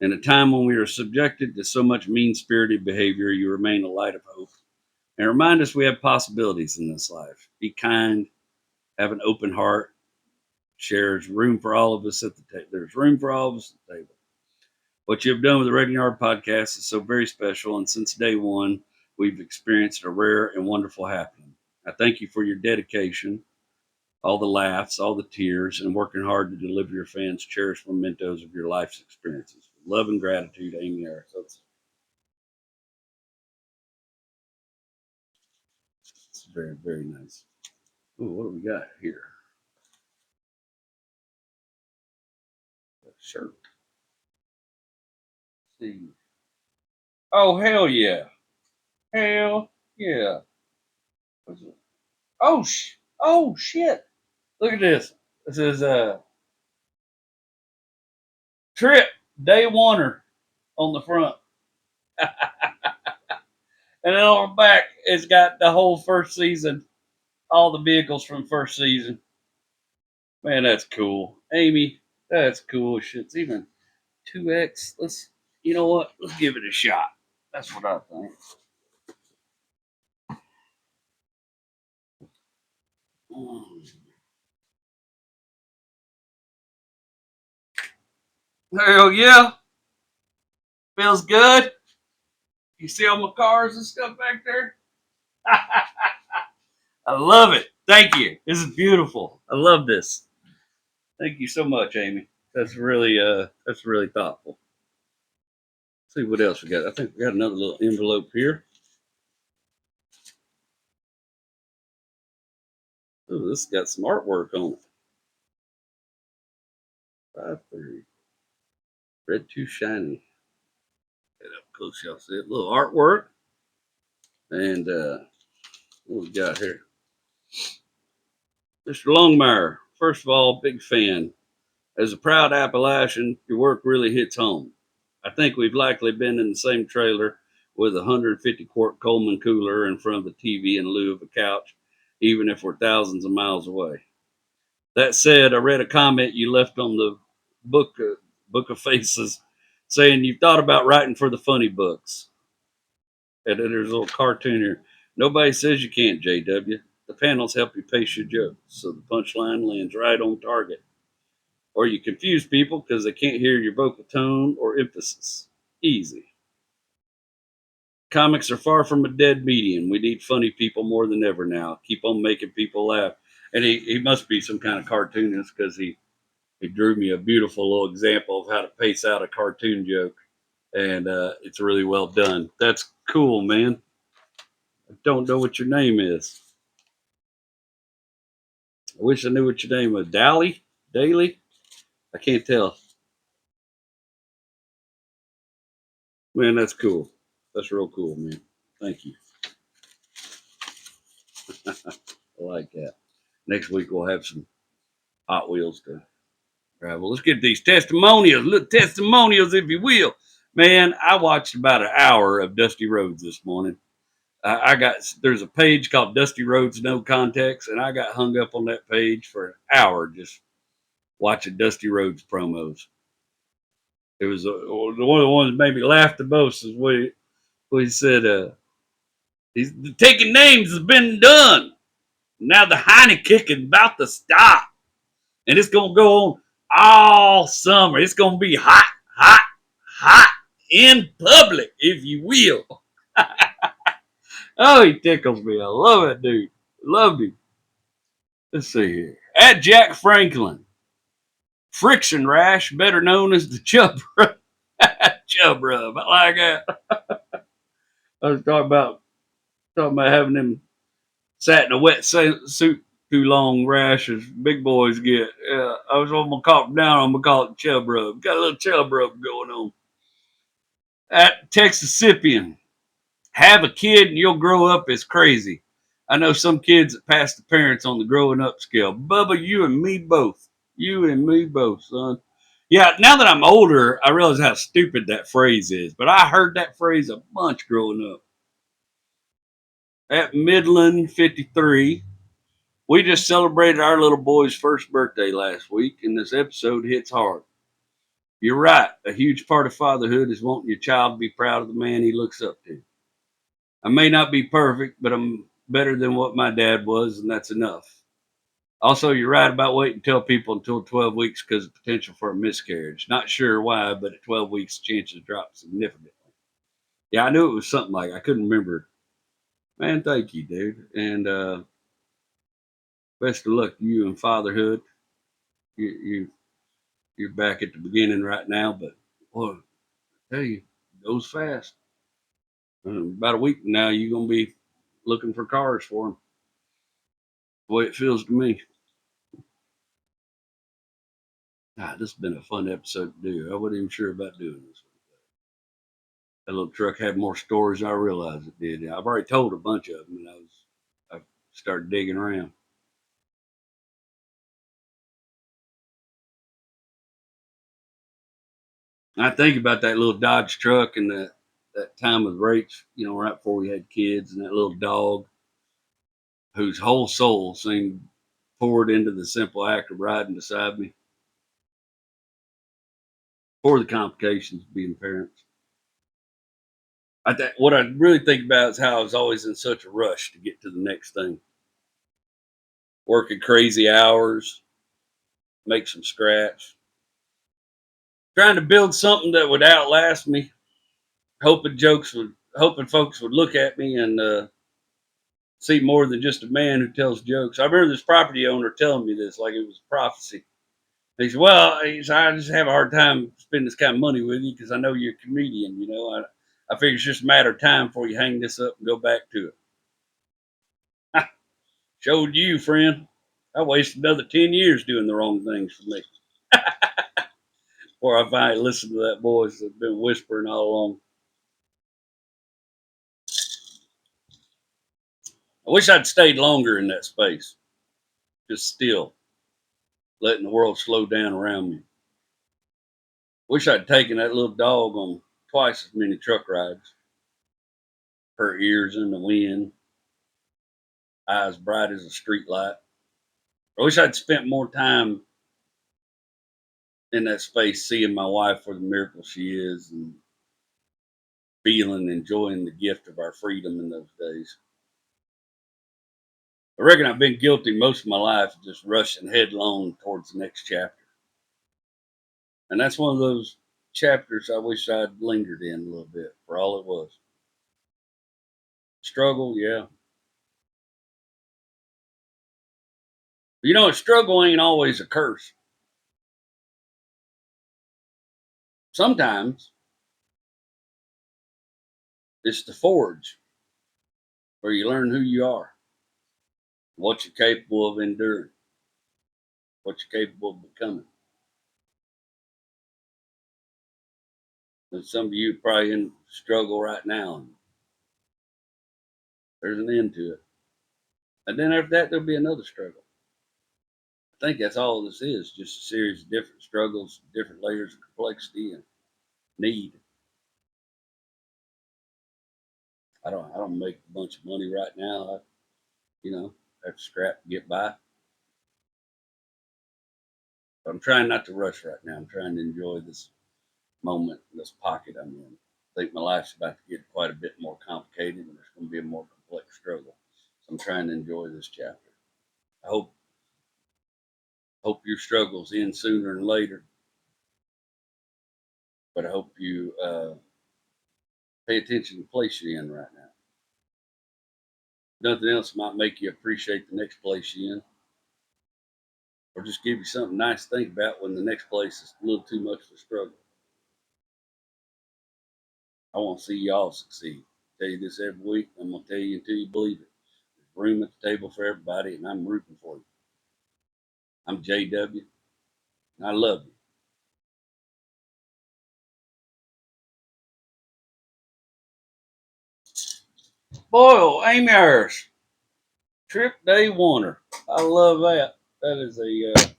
In a time when we are subjected to so much mean spirited behavior, you remain a light of hope and remind us we have possibilities in this life. Be kind, have an open heart, shares room for all of us at the table. There's room for all of us at the table. What you have done with the Wrecking Yard podcast is so very special, and since day one, we've experienced a rare and wonderful happening. I thank you for your dedication, all the laughs, all the tears, and working hard to deliver your fans cherished mementos of your life's experiences. With love and gratitude, Amy Harris. It's very, very nice. Ooh, what do we got here? A shirt. Let's see. Oh, hell yeah. Hell yeah. What's it? Oh, oh, shit. Look at this. This is a trip day oneer on the front. And then on the back, it's got the whole first season, all the vehicles from first season. Man, that's cool. Amy, that's cool. Shit's even 2X. You know what? Let's give it a shot. That's what I think. Hell yeah. Feels good. You see all my cars and stuff back there? I love it. Thank you. This is beautiful. I love this. Thank you so much, Amy. That's really thoughtful. Let's see what else we got. I think we got another little envelope here. Oh, this got some artwork on it. 530. Red too shiny. Get up close, y'all see it. A little artwork. And what we got here? Mr. Longmire, first of all, big fan. As a proud Appalachian, your work really hits home. I think we've likely been in the same trailer with a 150 quart Coleman cooler in front of the TV in lieu of a couch, even if we're thousands of miles away. That said, I read a comment you left on the book, Book of Faces, saying you thought about writing for the funny books. And then there's a little cartoon here. Nobody says you can't, JW. The panels help you pace your jokes, so the punchline lands right on target. Or you confuse people because they can't hear your vocal tone or emphasis. Easy. Comics are far from a dead medium. We need funny people more than ever now. Keep on making people laugh. And he must be some kind of cartoonist because he drew me a beautiful little example of how to pace out a cartoon joke. And it's really well done. That's cool, man. I don't know what your name is. I wish I knew what your name was. Daly? Daly? I can't tell. Man, that's cool. That's real cool, man. Thank you. I like that. Next week we'll have some Hot Wheels to drive. Well, let's get these testimonials, little testimonials, if you will. Man, I watched about an hour of Dusty Rhodes this morning. There's a page called Dusty Rhodes No Context, and I got hung up on that page for an hour just watching Dusty Rhodes promos. It was one of the ones that made me laugh the most is what he said, he's taking names has been done. Now the Heineken is about to stop. And it's going to go on all summer. It's going to be hot, hot, hot in public, if you will. Oh, he tickles me. I love that dude. Loved him. Let's see here. At Jack Franklin, friction rash, better known as the chub rub. Chub rub. I like that. I was talking about having them sat in a wet suit too long rashes big boys get. Yeah, I was on my call down. I'm gonna call it chub rub. Got a little chub rub going on. At Texasipian, have a kid and you'll grow up as crazy. I know some kids that pass the parents on the growing up scale. Bubba, you and me both. You and me both, son. Yeah, now that I'm older, I realize how stupid that phrase is. But I heard that phrase a bunch growing up. At Midland 53, we just celebrated our little boy's first birthday last week, and this episode hits hard. You're right. A huge part of fatherhood is wanting your child to be proud of the man he looks up to. I may not be perfect, but I'm better than what my dad was, and that's enough. Also, you're right about waiting to tell people until 12 weeks because of potential for a miscarriage. Not sure why, but at 12 weeks, chances drop significantly. Yeah, I knew it was something like I couldn't remember. Man, thank you, dude. And best of luck to you in fatherhood. You you're back at the beginning right now, but boy, I tell you, it goes fast. About a week from now, you're gonna be looking for cars for them. The way it feels to me. This has been a fun episode to do. I wasn't even sure about doing this. That little truck had more stories than I realized it did. I've already told a bunch of them, and I started digging around. I think about that little Dodge truck and that time with Rach, right before we had kids, and that little dog whose whole soul seemed poured into the simple act of riding beside me for the complications of being parents. What I really think about is how I was always in such a rush to get to the next thing, working crazy hours, make some scratch, trying to build something that would outlast me, hoping folks would look at me and see more than just a man who tells jokes. I remember this property owner telling me this like it was prophecy. He said, "Well, I just have a hard time spending this kind of money with you because I know you're a comedian. I figure it's just a matter of time before you hang this up and go back to it." Showed you, friend. I wasted another 10 years doing the wrong things for me before I finally listened to that voice that's been whispering all along. I wish I'd stayed longer in that space, just still, letting the world slow down around me. Wish I'd taken that little dog on twice as many truck rides. Her ears in the wind, eyes bright as a street light. I wish I'd spent more time in that space seeing my wife for the miracle she is and feeling, enjoying the gift of our freedom in those days. I reckon I've been guilty most of my life of just rushing headlong towards the next chapter. And that's one of those chapters I wish I'd lingered in a little bit for all it was. Struggle, yeah. A struggle ain't always a curse. Sometimes it's the forge where you learn who you are, what you're capable of enduring, what you're capable of becoming. And some of you are probably in struggle right now, and there's an end to it. And then after that, there'll be another struggle. I think that's all this is, just a series of different struggles, different layers of complexity and need. I don't make a bunch of money right now. I have to scrap to get by. But I'm trying not to rush right now. I'm trying to enjoy this moment, this pocket I'm in. I think my life's about to get quite a bit more complicated and there's going to be a more complex struggle. So I'm trying to enjoy this chapter. I hope Hope your struggles end sooner than later, but I hope you pay attention to the place you're in right now. Nothing else might make you appreciate the next place you're in, or just give you something nice to think about when the next place is a little too much of a struggle. I want to see y'all succeed. I tell you this every week. I'm going to tell you until you believe it. There's room at the table for everybody, and I'm rooting for you. I'm JW, and I love you. Boyle, Amy Harris, Trip Day Warner. I love that. That is a,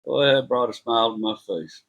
well, that brought a smile to my face.